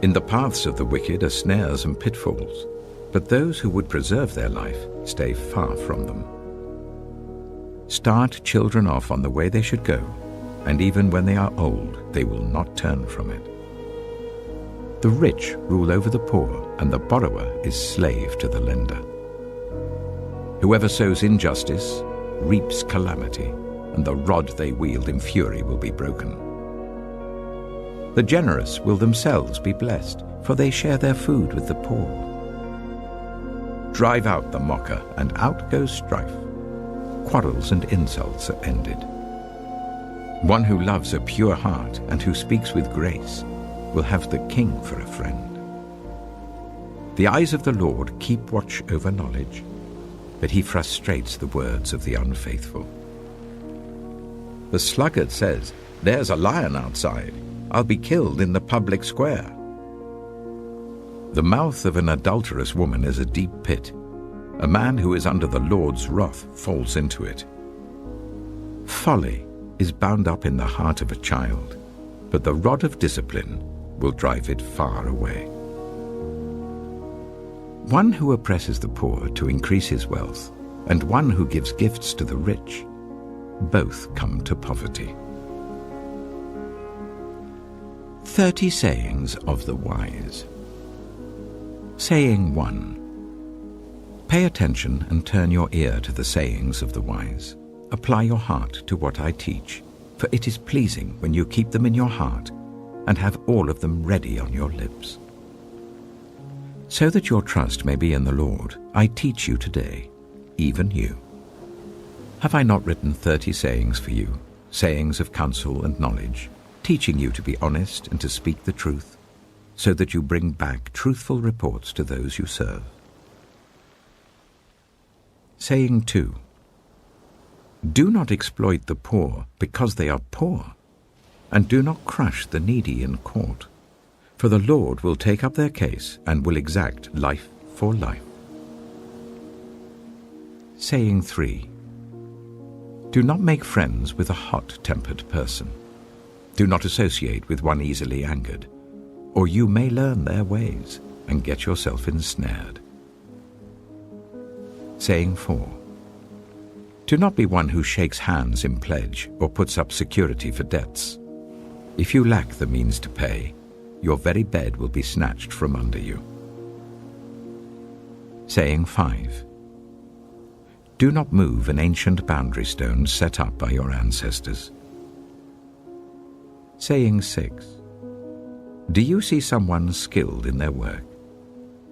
In the paths of the wicked are snares and pitfalls, but those who would preserve their life stay far from them. Start children off on the way they should go, and even when they are old, they will not turn from it. The rich rule over the poor, and the borrower is slave to the lender. Whoever sows injustice reaps calamity, and the rod they wield in fury will be broken. The generous will themselves be blessed, for they share their food with the poor. Drive out the mocker, and out goes strife. Quarrels and insults are ended. One who loves a pure heart and who speaks with grace will have the king for a friend. The eyes of the Lord keep watch over knowledge, but he frustrates the words of the unfaithful. The sluggard says, "There's a lion outside. I'll be killed in the public square." The mouth of an adulterous woman is a deep pit. A man who is under the Lord's wrath falls into it. Folly is bound up in the heart of a child, but the rod of discipline will drive it far away. One who oppresses the poor to increase his wealth, and one who gives gifts to the rich, both come to poverty. 30 sayings of the wise. Saying 1. Pay attention and turn your ear to the sayings of the wise. Apply your heart to what I teach, for it is pleasing when you keep them in your heart and have all of them ready on your lips. So that your trust may be in the Lord, I teach you today, even you. Have I not written 30 sayings for you, sayings of counsel and knowledge, teaching you to be honest and to speak the truth, so that you bring back truthful reports to those you serve? Saying 2. Do not exploit the poor because they are poor, and do not crush the needy in court, for the Lord will take up their case and will exact life for life. Saying 3. Do not make friends with a hot-tempered person. Do not associate with one easily angered, or you may learn their ways and get yourself ensnared. Saying 4. Do not be one who shakes hands in pledge or puts up security for debts. If you lack the means to pay, your very bed will be snatched from under you. Saying 5. Do not move an ancient boundary stone set up by your ancestors. Saying 6. Do you see someone skilled in their work?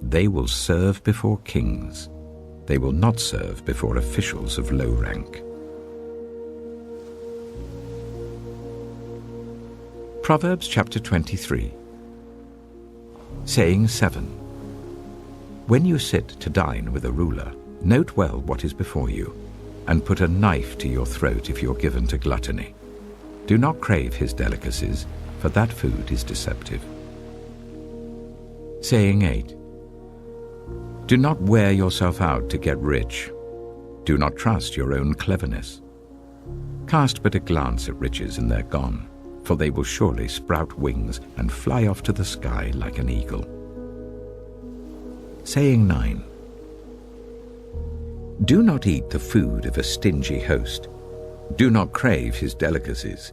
They will serve before kings. They will not serve before officials of low rank. Proverbs chapter 23. Saying 7. When you sit to dine with a ruler, note well what is before you, and put a knife to your throat if you're given to gluttony. Do not crave his delicacies, for that food is deceptive. Saying 8. Do not wear yourself out to get rich. Do not trust your own cleverness. Cast but a glance at riches and they're gone, for they will surely sprout wings and fly off to the sky like an eagle. Saying 9. Do not eat the food of a stingy host. Do not crave his delicacies.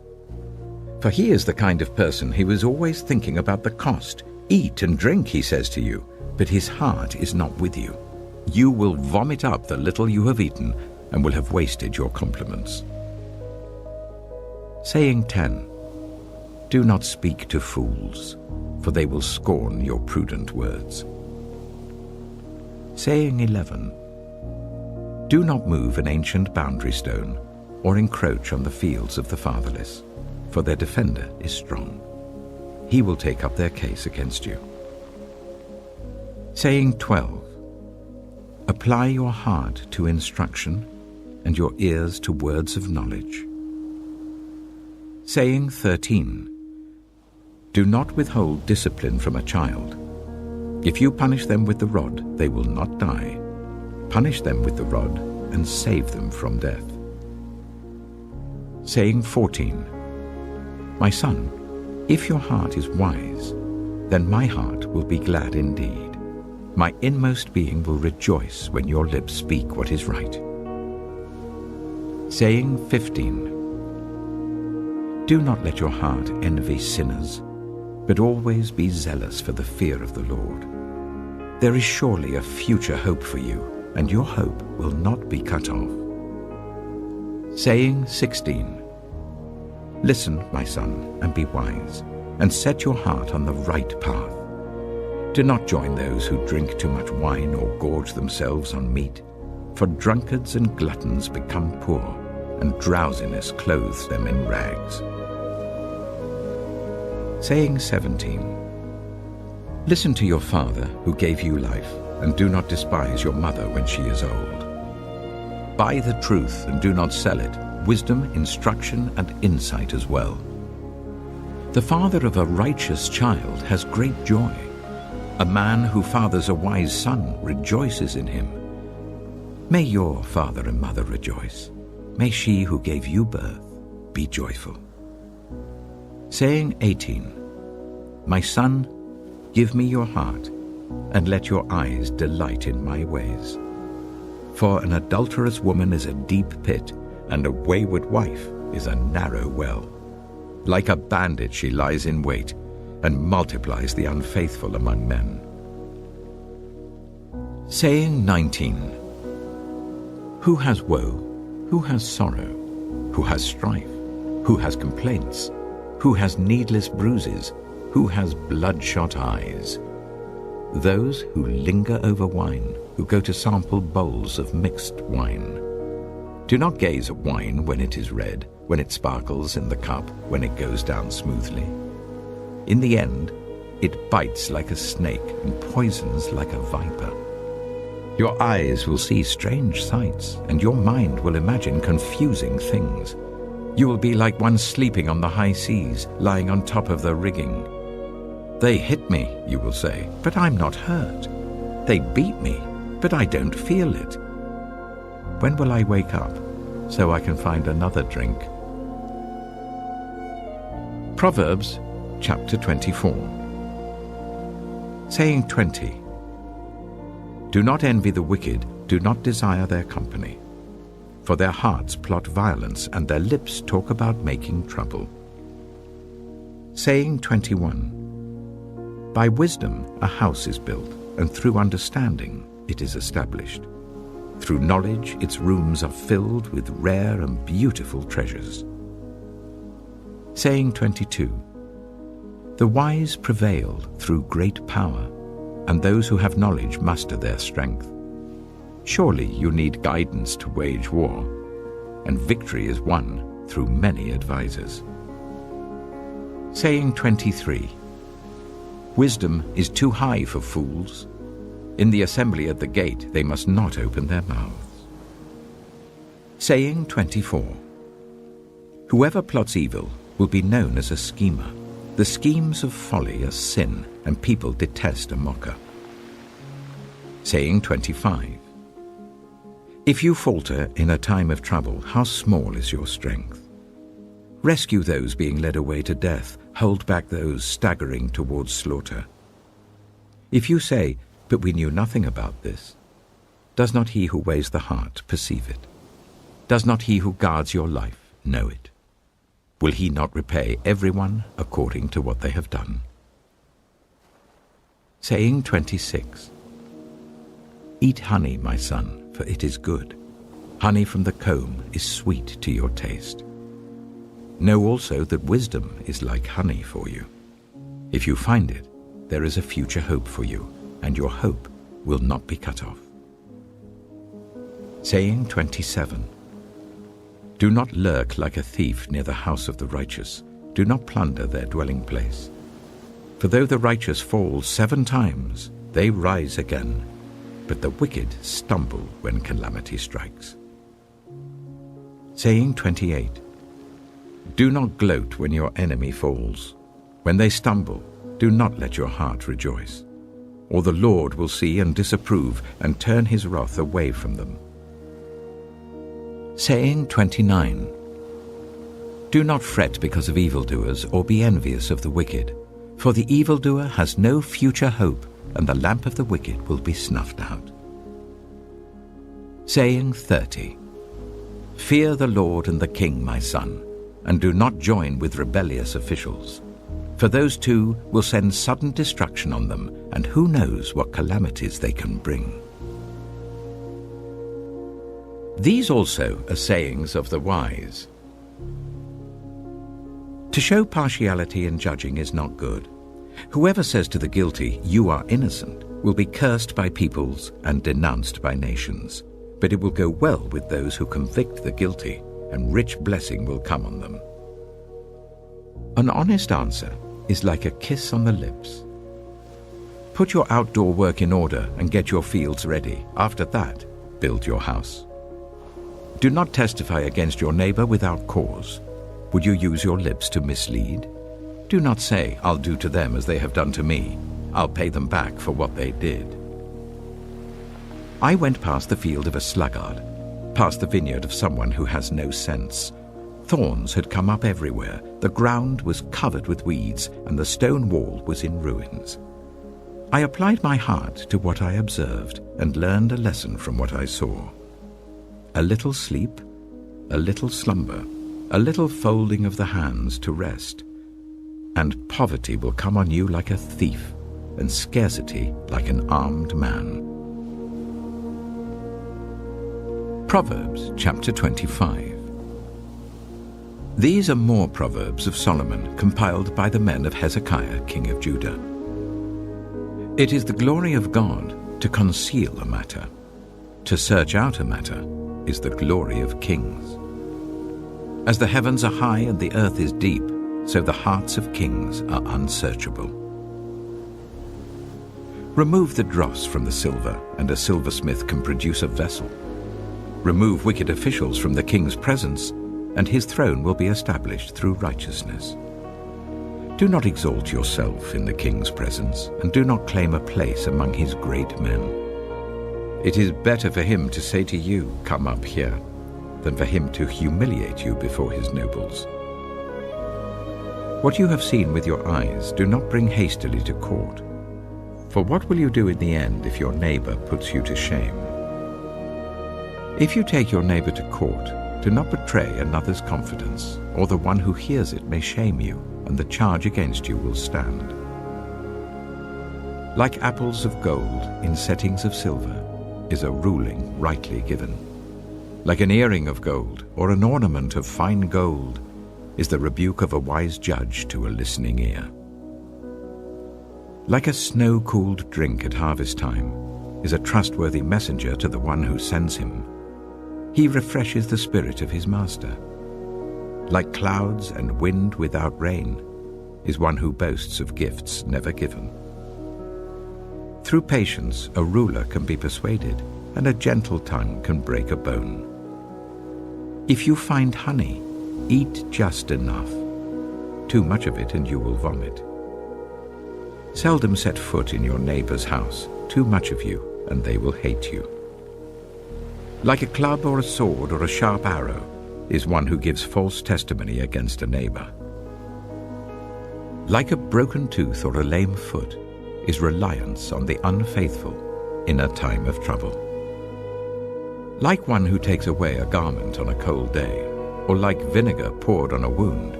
For he is the kind of person who is always thinking about the cost. Eat and drink, he says to you, but his heart is not with you. You will vomit up the little you have eaten and will have wasted your compliments. Saying 10. Do not speak to fools, for they will scorn your prudent words. Saying 11. Do not move an ancient boundary stone or encroach on the fields of the fatherless, for their defender is strong. He will take up their case against you. Saying 12. Apply your heart to instruction and your ears to words of knowledge. Saying 13. Do not withhold discipline from a child. If you punish them with the rod, they will not die. Punish them with the rod and save them from death. Saying 14. My son, if your heart is wise, then my heart will be glad indeed. My inmost being will rejoice when your lips speak what is right. Saying 15. Do not let your heart envy sinners, but always be zealous for the fear of the Lord. There is surely a future hope for you, and your hope will not be cut off. Saying 16. Listen, my son, and be wise, and set your heart on the right path. Do not join those who drink too much wine or gorge themselves on meat, for drunkards and gluttons become poor, and drowsiness clothes them in rags. Saying 17. Listen to your father who gave you life, and do not despise your mother when she is old. Buy the truth and do not sell it, wisdom, instruction, and insight as well. The father of a righteous child has great joy. A man who fathers a wise son rejoices in him. May your father and mother rejoice. May she who gave you birth be joyful. Saying 18. My son, give me your heart, and let your eyes delight in my ways. For an adulterous woman is a deep pit, and a wayward wife is a narrow well. Like a bandit she lies in wait, and multiplies the unfaithful among men. Saying 19. Who has woe? Who has sorrow? Who has strife? Who has complaints? Who has needless bruises? Who has bloodshot eyes? Those who linger over wine, who go to sample bowls of mixed wine. Do not gaze at wine when it is red, when it sparkles in the cup, when it goes down smoothly. In the end, it bites like a snake and poisons like a viper. Your eyes will see strange sights, and your mind will imagine confusing things. You will be like one sleeping on the high seas, lying on top of the rigging. They hit me, you will say, but I'm not hurt. They beat me, but I don't feel it. When will I wake up so I can find another drink? Proverbs chapter 24. Saying 20. Do not envy the wicked, do not desire their company. For their hearts plot violence, and their lips talk about making trouble. Saying 21. By wisdom a house is built, and through understanding it is established. Through knowledge its rooms are filled with rare and beautiful treasures. Saying 22. The wise prevail through great power, and those who have knowledge muster their strength. Surely you need guidance to wage war, and victory is won through many advisers. Saying 23. Wisdom is too high for fools. In the assembly at the gate they must not open their mouths. Saying 24. Whoever plots evil will be known as a schemer. The schemes of folly are sin, and people detest a mocker. Saying 25. If you falter in a time of trouble, how small is your strength? Rescue those being led away to death, hold back those staggering towards slaughter. If you say, but we knew nothing about this, does not he who weighs the heart perceive it? Does not he who guards your life know it? Will he not repay everyone according to what they have done? Saying 26. Eat honey, my son, for it is good. Honey from the comb is sweet to your taste. Know also that wisdom is like honey for you. If you find it, there is a future hope for you, and your hope will not be cut off. Saying 27. Do not lurk like a thief near the house of the righteous. Do not plunder their dwelling place. For though the righteous fall 7 times, they rise again, but the wicked stumble when calamity strikes. Saying 28. Do not gloat when your enemy falls. When they stumble, do not let your heart rejoice. Or the Lord will see and disapprove and turn his wrath away from them. Saying 29. Do not fret because of evildoers, or be envious of the wicked, for the evildoer has no future hope, and the lamp of the wicked will be snuffed out. Saying 30. Fear the Lord and the King, my son, and do not join with rebellious officials, for those two will send sudden destruction on them, and who knows what calamities they can bring. These also are sayings of the wise. To show partiality in judging is not good. Whoever says to the guilty, "You are innocent," will be cursed by peoples and denounced by nations. But it will go well with those who convict the guilty, and rich blessing will come on them. An honest answer is like a kiss on the lips. Put your outdoor work in order and get your fields ready. After that, build your house. Do not testify against your neighbor without cause. Would you use your lips to mislead? Do not say, "I'll do to them as they have done to me. I'll pay them back for what they did." I went past the field of a sluggard, past the vineyard of someone who has no sense. Thorns had come up everywhere, the ground was covered with weeds, and the stone wall was in ruins. I applied my heart to what I observed and learned a lesson from what I saw. A little sleep, a little slumber, a little folding of the hands to rest, and poverty will come on you like a thief, and scarcity like an armed man. Proverbs chapter 25. These are more Proverbs of Solomon, compiled by the men of Hezekiah, king of Judah. It is the glory of God to conceal a matter. To search out a matter is the glory of kings. As the heavens are high and the earth is deep, so the hearts of kings are unsearchable. Remove the dross from the silver, and a silversmith can produce a vessel. Remove wicked officials from the king's presence, and his throne will be established through righteousness. Do not exalt yourself in the king's presence, and do not claim a place among his great men. It is better for him to say to you, "Come up here," than for him to humiliate you before his nobles. What you have seen with your eyes, do not bring hastily to court. For what will you do in the end if your neighbor puts you to shame? If you take your neighbor to court, Do not betray another's confidence, or the one who hears it may shame you, and the charge against you will stand. Like apples of gold in settings of silver is a ruling rightly given. Like an earring of gold or an ornament of fine gold is the rebuke of a wise judge to a listening ear. Like a snow-cooled drink at harvest time is a trustworthy messenger to the one who sends him. He refreshes the spirit of his master. Like clouds and wind without rain is one who boasts of gifts never given. Through patience, a ruler can be persuaded, and a gentle tongue can break a bone. If you find honey, eat just enough. Too much of it and you will vomit. Seldom set foot in your neighbor's house. Too much of you and they will hate you. Like a club or a sword or a sharp arrow is one who gives false testimony against a neighbor. Like a broken tooth or a lame foot is reliance on the unfaithful in a time of trouble. Like one who takes away a garment on a cold day, or like vinegar poured on a wound,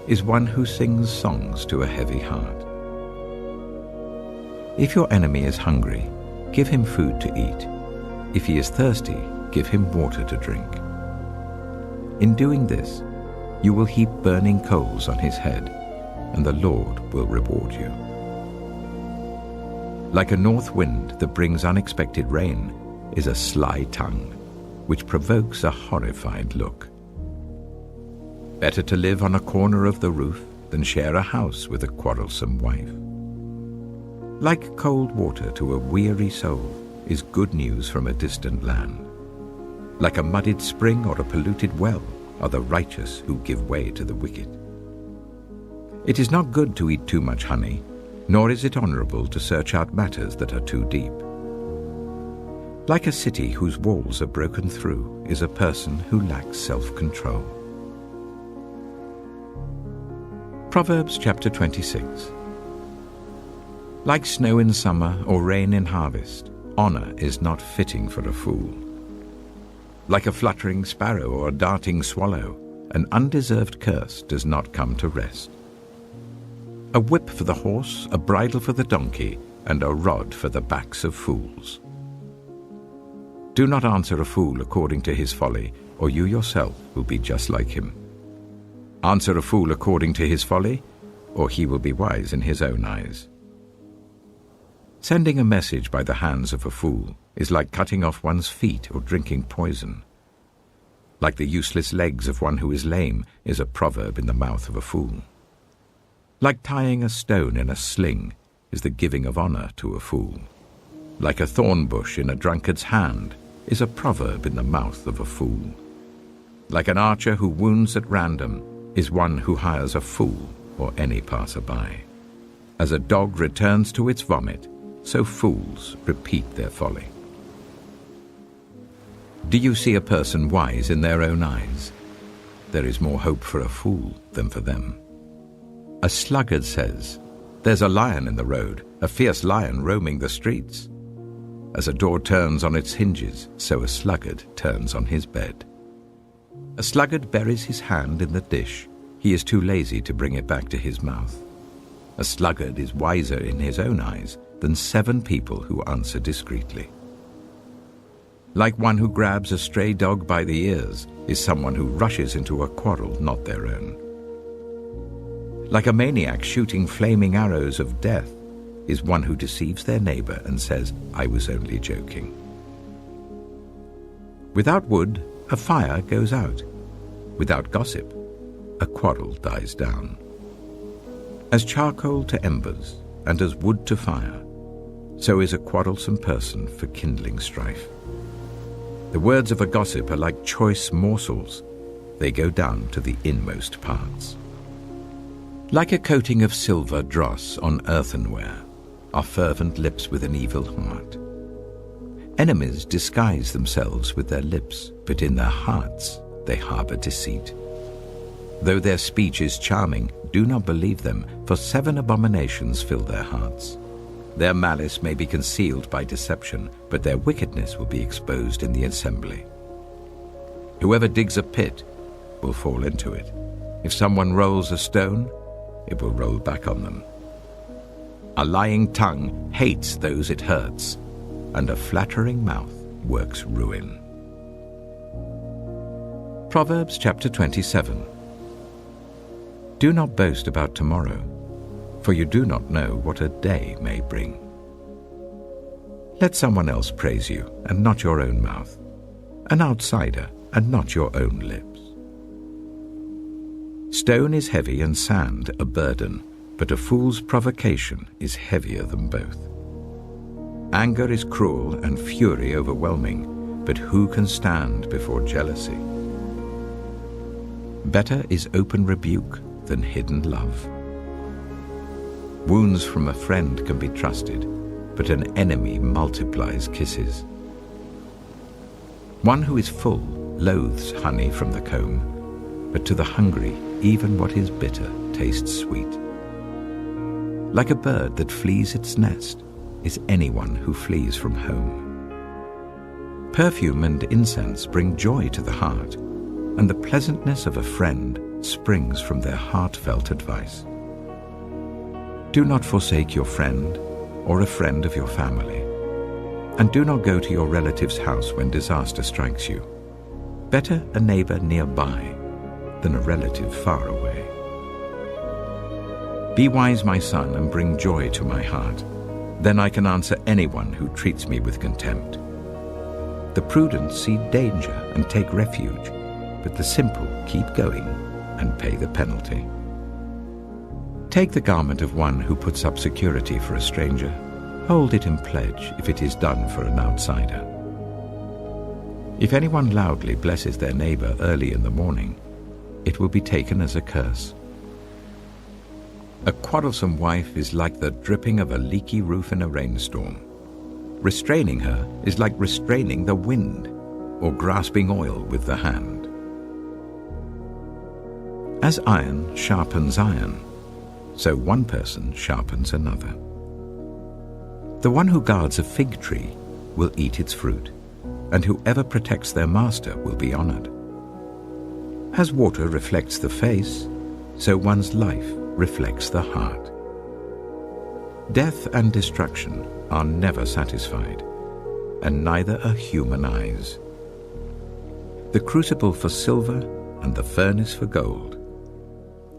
is one who sings songs to a heavy heart. If your enemy is hungry, give him food to eat. If he is thirsty, give him water to drink. In doing this, you will heap burning coals on his head, and the Lord will reward you. Like a north wind that brings unexpected rain is a sly tongue, which provokes a horrified look. Better to live on a corner of the roof than share a house with a quarrelsome wife. Like cold water to a weary soul is good news from a distant land. Like a muddied spring or a polluted well are the righteous who give way to the wicked. It is not good to eat too much honey, nor is it honorable to search out matters that are too deep. Like a city whose walls are broken through is a person who lacks self-control. Proverbs chapter 26. Like snow in summer or rain in harvest, honor is not fitting for a fool. Like a fluttering sparrow or a darting swallow, an undeserved curse does not come to rest. A whip for the horse, a bridle for the donkey, and a rod for the backs of fools. Do not answer a fool according to his folly, or you yourself will be just like him. Answer a fool according to his folly, or he will be wise in his own eyes. Sending a message by the hands of a fool is like cutting off one's feet or drinking poison. Like the useless legs of one who is lame is a proverb in the mouth of a fool. Like tying a stone in a sling is the giving of honor to a fool. Like a thorn bush in a drunkard's hand is a proverb in the mouth of a fool. Like an archer who wounds at random is one who hires a fool or any passerby. As a dog returns to its vomit, so fools repeat their folly. Do you see a person wise in their own eyes? There is more hope for a fool than for them. A sluggard says, "There's a lion in the road, a fierce lion roaming the streets." As a door turns on its hinges, so a sluggard turns on his bed. A sluggard buries his hand in the dish. He is too lazy to bring it back to his mouth. A sluggard is wiser in his own eyes than 7 people who answer discreetly. Like one who grabs a stray dog by the ears is someone who rushes into a quarrel not their own. Like a maniac shooting flaming arrows of death is one who deceives their neighbor and says, "I was only joking." Without wood, a fire goes out. Without gossip, a quarrel dies down. As charcoal to embers and as wood to fire, so is a quarrelsome person for kindling strife. The words of a gossip are like choice morsels. They go down to the inmost parts. Like a coating of silver dross on earthenware are fervent lips with an evil heart. Enemies disguise themselves with their lips, but in their hearts they harbor deceit. Though their speech is charming, do not believe them, for 7 abominations fill their hearts. Their malice may be concealed by deception, but their wickedness will be exposed in the assembly. Whoever digs a pit will fall into it. If someone rolls a stone, it will roll back on them. A lying tongue hates those it hurts, and a flattering mouth works ruin. Proverbs chapter 27. Do not boast about tomorrow, for you do not know what a day may bring. Let someone else praise you, and not your own mouth, an outsider, and not your own lips. Stone is heavy and sand a burden, but a fool's provocation is heavier than both. Anger is cruel and fury overwhelming, but who can stand before jealousy? Better is open rebuke than hidden love. Wounds from a friend can be trusted, but an enemy multiplies kisses. One who is full loathes honey from the comb, but to the hungry even what is bitter tastes sweet. Like a bird that flees its nest is anyone who flees from home. Perfume and incense bring joy to the heart, and the pleasantness of a friend springs from their heartfelt advice. Do not forsake your friend or a friend of your family, and do not go to your relative's house when disaster strikes you. Better a neighbor nearby than a relative far away. Be wise, my son, and bring joy to my heart. Then I can answer anyone who treats me with contempt. The prudent see danger and take refuge, but the simple keep going and pay the penalty. Take the garment of one who puts up security for a stranger. Hold it in pledge if it is done for an outsider. If anyone loudly blesses their neighbor early in the morning, it will be taken as a curse. A quarrelsome wife is like the dripping of a leaky roof in a rainstorm. Restraining her is like restraining the wind or grasping oil with the hand. As iron sharpens iron, so one person sharpens another. The one who guards a fig tree will eat its fruit, and whoever protects their master will be honored. As water reflects the face, so one's life reflects the heart. Death and destruction are never satisfied, and neither are human eyes. The crucible for silver and the furnace for gold,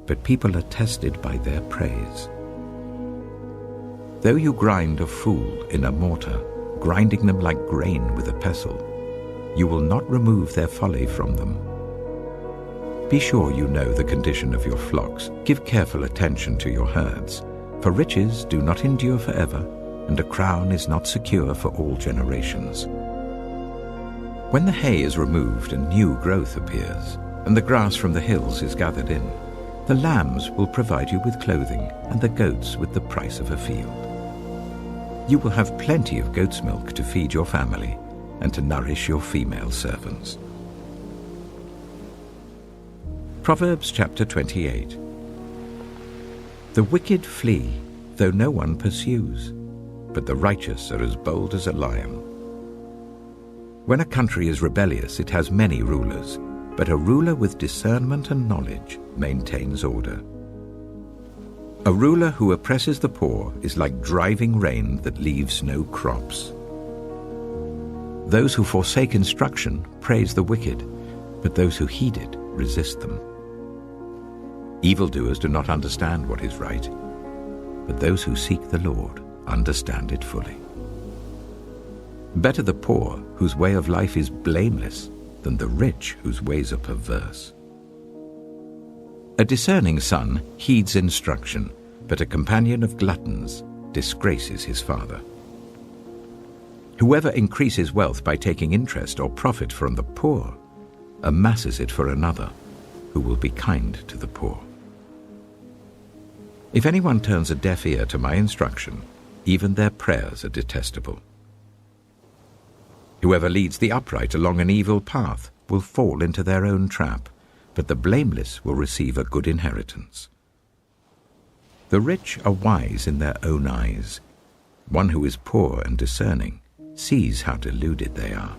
but people are tested by their praise. Though you grind a fool in a mortar, grinding them like grain with a pestle, you will not remove their folly from them. Be sure you know the condition of your flocks. Give careful attention to your herds, for riches do not endure forever, and a crown is not secure for all generations. When the hay is removed and new growth appears, and the grass from the hills is gathered in, the lambs will provide you with clothing, and the goats with the price of a field. You will have plenty of goat's milk to feed your family, and to nourish your female servants. Proverbs chapter 28. The wicked flee, though no one pursues, but the righteous are as bold as a lion. When a country is rebellious, it has many rulers, but a ruler with discernment and knowledge maintains order. A ruler who oppresses the poor is like driving rain that leaves no crops. Those who forsake instruction praise the wicked, but those who heed it resist them. Evildoers do not understand what is right, but those who seek the Lord understand it fully. Better the poor whose way of life is blameless than the rich whose ways are perverse. A discerning son heeds instruction, but a companion of gluttons disgraces his father. Whoever increases wealth by taking interest or profit from the poor amasses it for another, who will be kind to the poor. If anyone turns a deaf ear to my instruction, even their prayers are detestable. Whoever leads the upright along an evil path will fall into their own trap, but the blameless will receive a good inheritance. The rich are wise in their own eyes. One who is poor and discerning sees how deluded they are.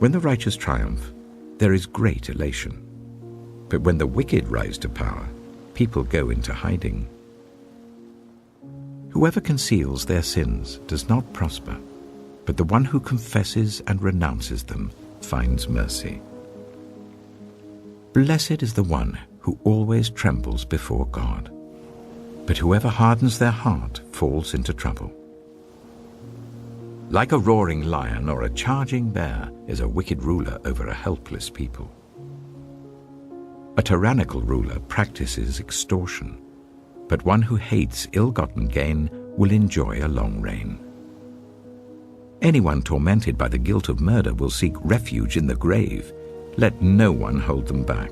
When the righteous triumph, there is great elation. But when the wicked rise to power, people go into hiding. Whoever conceals their sins does not prosper, but the one who confesses and renounces them finds mercy. Blessed is the one who always trembles before God, but whoever hardens their heart falls into trouble. Like a roaring lion or a charging bear is a wicked ruler over a helpless people. A tyrannical ruler practices extortion, but one who hates ill-gotten gain will enjoy a long reign. Anyone tormented by the guilt of murder will seek refuge in the grave. Let no one hold them back.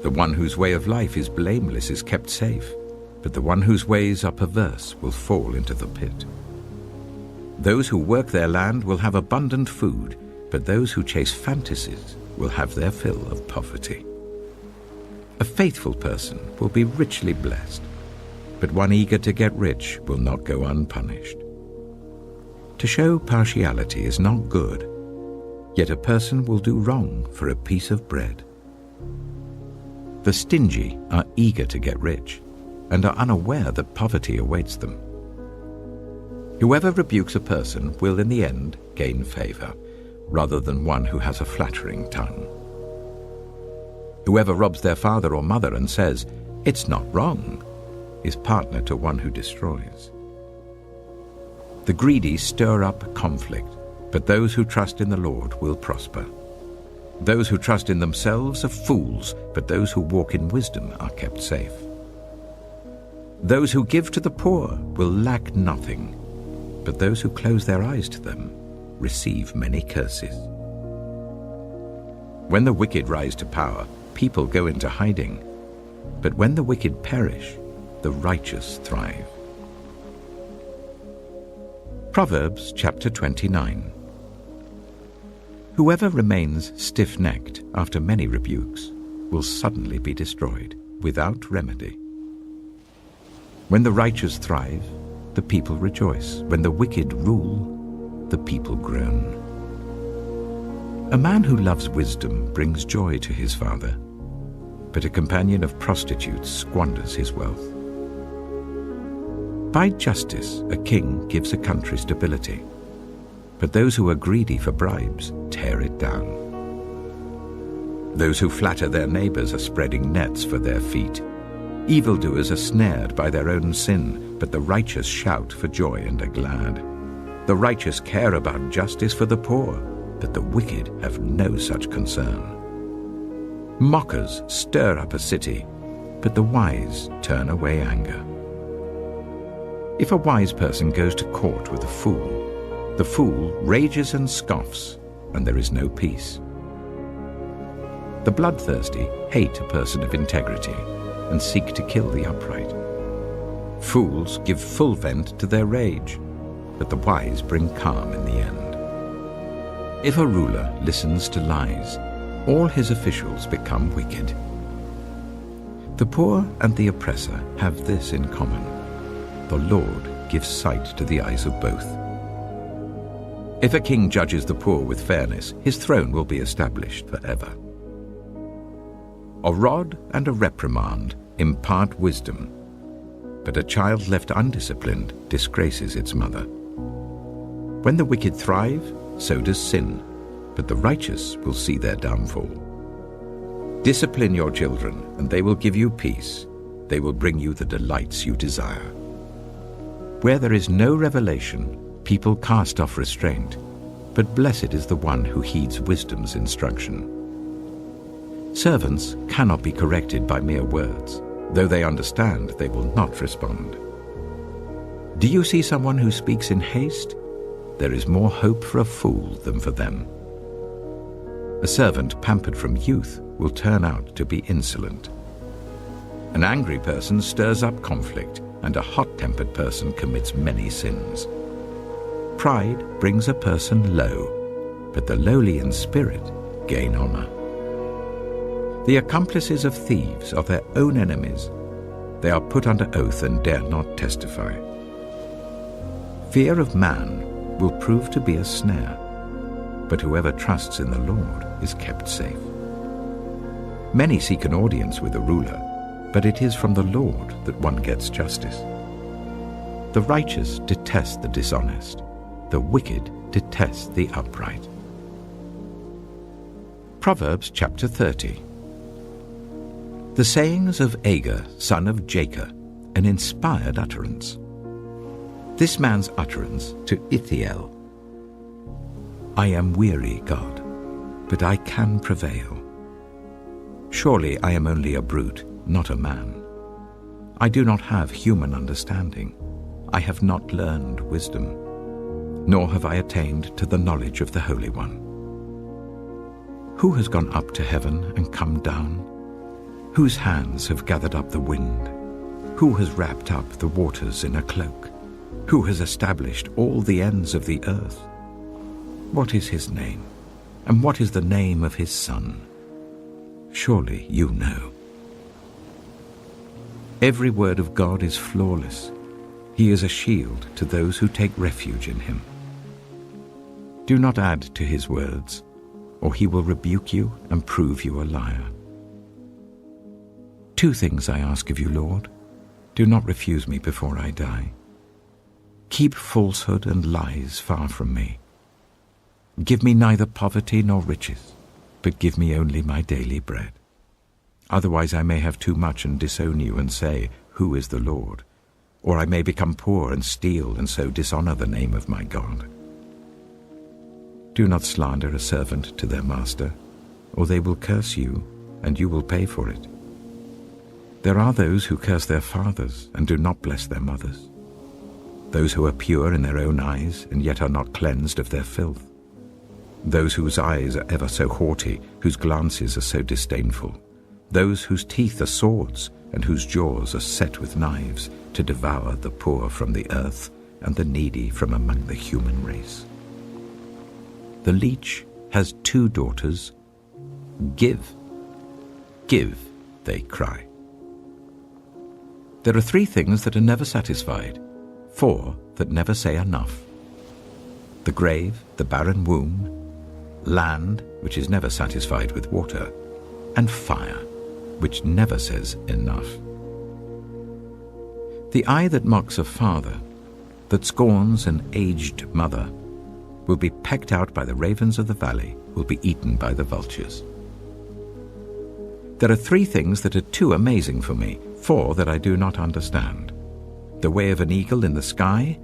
The one whose way of life is blameless is kept safe, but the one whose ways are perverse will fall into the pit. Those who work their land will have abundant food, but those who chase fantasies will have their fill of poverty. A faithful person will be richly blessed, but one eager to get rich will not go unpunished. To show partiality is not good, yet a person will do wrong for a piece of bread. The stingy are eager to get rich and are unaware that poverty awaits them. Whoever rebukes a person will in the end gain favor, rather than one who has a flattering tongue. Whoever robs their father or mother and says, "It's not wrong," is partner to one who destroys. The greedy stir up conflict, but those who trust in the Lord will prosper. Those who trust in themselves are fools, but those who walk in wisdom are kept safe. Those who give to the poor will lack nothing, but those who close their eyes to them receive many curses. When the wicked rise to power, people go into hiding, but when the wicked perish, the righteous thrive. Proverbs chapter 29. Whoever remains stiff-necked after many rebukes will suddenly be destroyed without remedy. When the righteous thrive, the people rejoice. When the wicked rule, the people groan. A man who loves wisdom brings joy to his father, but a companion of prostitutes squanders his wealth. By justice, a king gives a country stability, but those who are greedy for bribes tear it down. Those who flatter their neighbors are spreading nets for their feet. Evildoers are snared by their own sin, but the righteous shout for joy and are glad. The righteous care about justice for the poor, but the wicked have no such concern. Mockers stir up a city, but the wise turn away anger. If a wise person goes to court with the fool rages and scoffs, and there is no peace. The bloodthirsty hate a person of integrity and seek to kill the upright. Fools give full vent to their rage, but the wise bring calm in the end. If a ruler listens to lies, all his officials become wicked. The poor and the oppressor have this in common: the Lord gives sight to the eyes of both. If a king judges the poor with fairness, his throne will be established forever. A rod and a reprimand impart wisdom, but a child left undisciplined disgraces its mother. When the wicked thrive, so does sin, but the righteous will see their downfall. Discipline your children, and they will give you peace. They will bring you the delights you desire. Where there is no revelation, people cast off restraint, but blessed is the one who heeds wisdom's instruction. Servants cannot be corrected by mere words. Though they understand, they will not respond. Do you see someone who speaks in haste? There is more hope for a fool than for them. A servant pampered from youth will turn out to be insolent. An angry person stirs up conflict, and a hot-tempered person commits many sins. Pride brings a person low, but the lowly in spirit gain honor. The accomplices of thieves are their own enemies. They are put under oath and dare not testify. Fear of man will prove to be a snare, but whoever trusts in the Lord is kept safe. Many seek an audience with a ruler, but it is from the Lord that one gets justice. The righteous detest the dishonest, the wicked detest the upright. Proverbs chapter 30. The sayings of Agur, son of Jacob, an inspired utterance. This man's utterance to Ithiel. I am weary, God, but I can prevail. Surely I am only a brute, not a man. I do not have human understanding. I have not learned wisdom, nor have I attained to the knowledge of the Holy One. Who has gone up to heaven and come down? Whose hands have gathered up the wind? Who has wrapped up the waters in a cloak? Who has established all the ends of the earth? What is his name? And what is the name of his son? Surely you know. Every word of God is flawless. He is a shield to those who take refuge in him. Do not add to his words, or he will rebuke you and prove you a liar. 2 things I ask of you, Lord. Do not refuse me before I die. Keep falsehood and lies far from me. Give me neither poverty nor riches, but give me only my daily bread. Otherwise I may have too much and disown you and say, Who is the Lord? Or I may become poor and steal and so dishonor the name of my God. Do not slander a servant to their master, or they will curse you, and you will pay for it. There are those who curse their fathers and do not bless their mothers, those who are pure in their own eyes and yet are not cleansed of their filth, those whose eyes are ever so haughty, whose glances are so disdainful, those whose teeth are swords and whose jaws are set with knives, to devour the poor from the earth and the needy from among the human race. The leech has 2 daughters. Give, give, they cry. There are 3 things that are never satisfied, 4 that never say enough. The grave, the barren womb, land, which is never satisfied with water, and fire, which never says enough. The eye that mocks a father, that scorns an aged mother, will be pecked out by the ravens of the valley, will be eaten by the vultures. There are 3 things that are too amazing for me, 4 that I do not understand. The way of an eagle in the sky,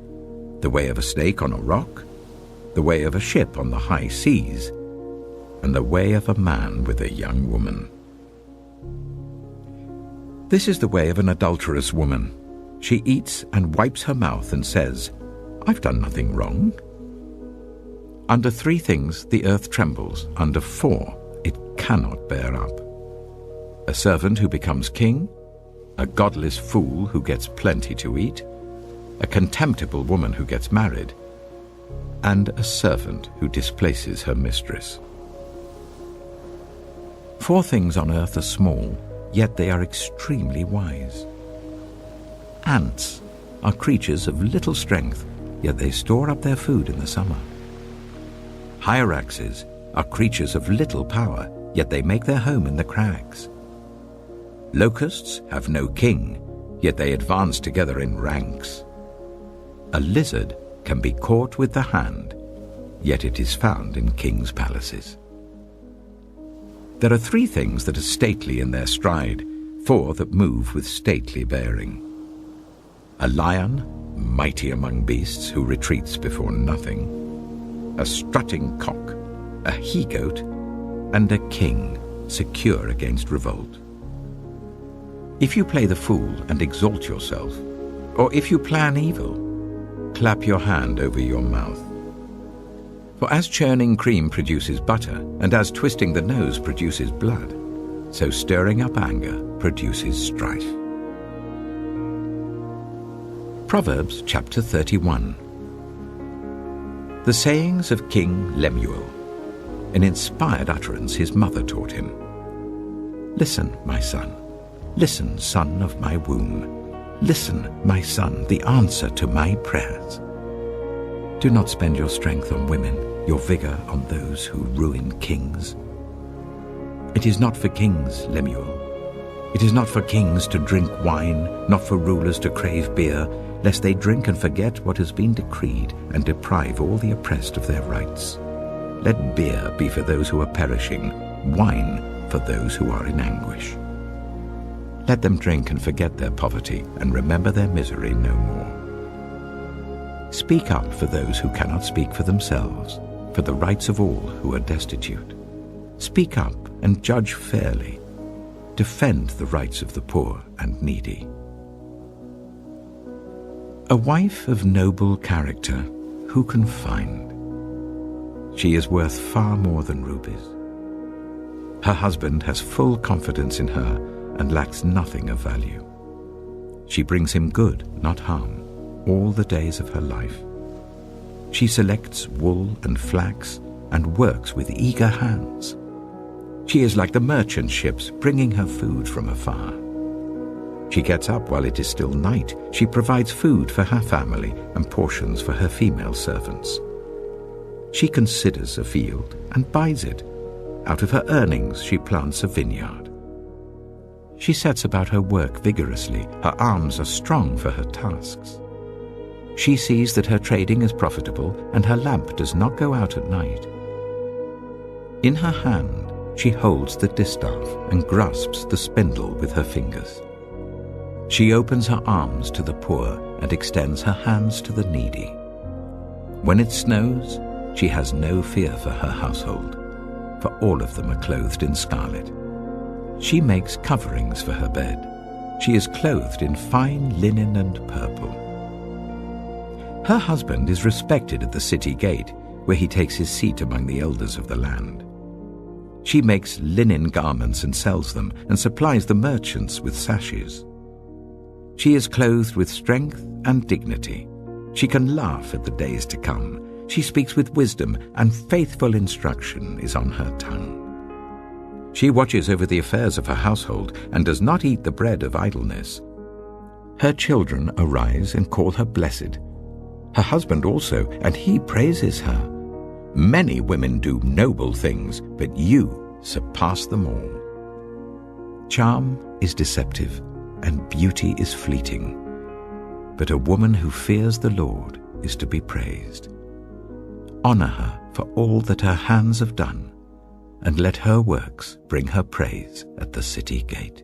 the way of a snake on a rock, the way of a ship on the high seas, and the way of a man with a young woman. This is the way of an adulterous woman. She eats and wipes her mouth and says, I've done nothing wrong. Under 3 things the earth trembles, under 4 it cannot bear up. A servant who becomes king, a godless fool who gets plenty to eat, a contemptible woman who gets married, and a servant who displaces her mistress. 4 things on earth are small, yet they are extremely wise. Ants are creatures of little strength, yet they store up their food in the summer. Hyraxes are creatures of little power, yet they make their home in the crags. Locusts have no king, yet they advance together in ranks. A lizard can be caught with the hand, yet it is found in kings' palaces. There are 3 things that are stately in their stride, 4 that move with stately bearing. A lion, mighty among beasts, who retreats before nothing. A strutting cock, a he-goat, and a king, secure against revolt. If you play the fool and exalt yourself, or if you plan evil, clap your hand over your mouth. For as churning cream produces butter, and as twisting the nose produces blood, so stirring up anger produces strife. Proverbs chapter 31. The sayings of King Lemuel, an inspired utterance his mother taught him. Listen, my son. Listen, son of my womb. Listen, my son, the answer to my prayers. Do not spend your strength on women, your vigor on those who ruin kings. It is not for kings, Lemuel. It is not for kings to drink wine, not for rulers to crave beer, lest they drink and forget what has been decreed and deprive all the oppressed of their rights. Let beer be for those who are perishing, wine for those who are in anguish. Let them drink and forget their poverty and remember their misery no more. Speak up for those who cannot speak for themselves, for the rights of all who are destitute. Speak up and judge fairly. Defend the rights of the poor and needy. A wife of noble character, who can find? She is worth far more than rubies. Her husband has full confidence in her and lacks nothing of value. She brings him good, not harm, all the days of her life. She selects wool and flax and works with eager hands. She is like the merchant ships bringing her food from afar. She gets up while it is still night. She provides food for her family and portions for her female servants. She considers a field and buys it. Out of her earnings she plants a vineyard. She sets about her work vigorously. Her arms are strong for her tasks. She sees that her trading is profitable and her lamp does not go out at night. In her hand she holds the distaff and grasps the spindle with her fingers. She opens her arms to the poor and extends her hands to the needy. When it snows, she has no fear for her household, for all of them are clothed in scarlet. She makes coverings for her bed. She is clothed in fine linen and purple. Her husband is respected at the city gate, where he takes his seat among the elders of the land. She makes linen garments and sells them, and supplies the merchants with sashes. She is clothed with strength and dignity. She can laugh at the days to come. She speaks with wisdom, and faithful instruction is on her tongue. She watches over the affairs of her household, and does not eat the bread of idleness. Her children arise and call her blessed. Her husband also, and he praises her. Many women do noble things, but you surpass them all. Charm is deceptive, and beauty is fleeting. But a woman who fears the Lord is to be praised. Honor her for all that her hands have done, and let her works bring her praise at the city gate.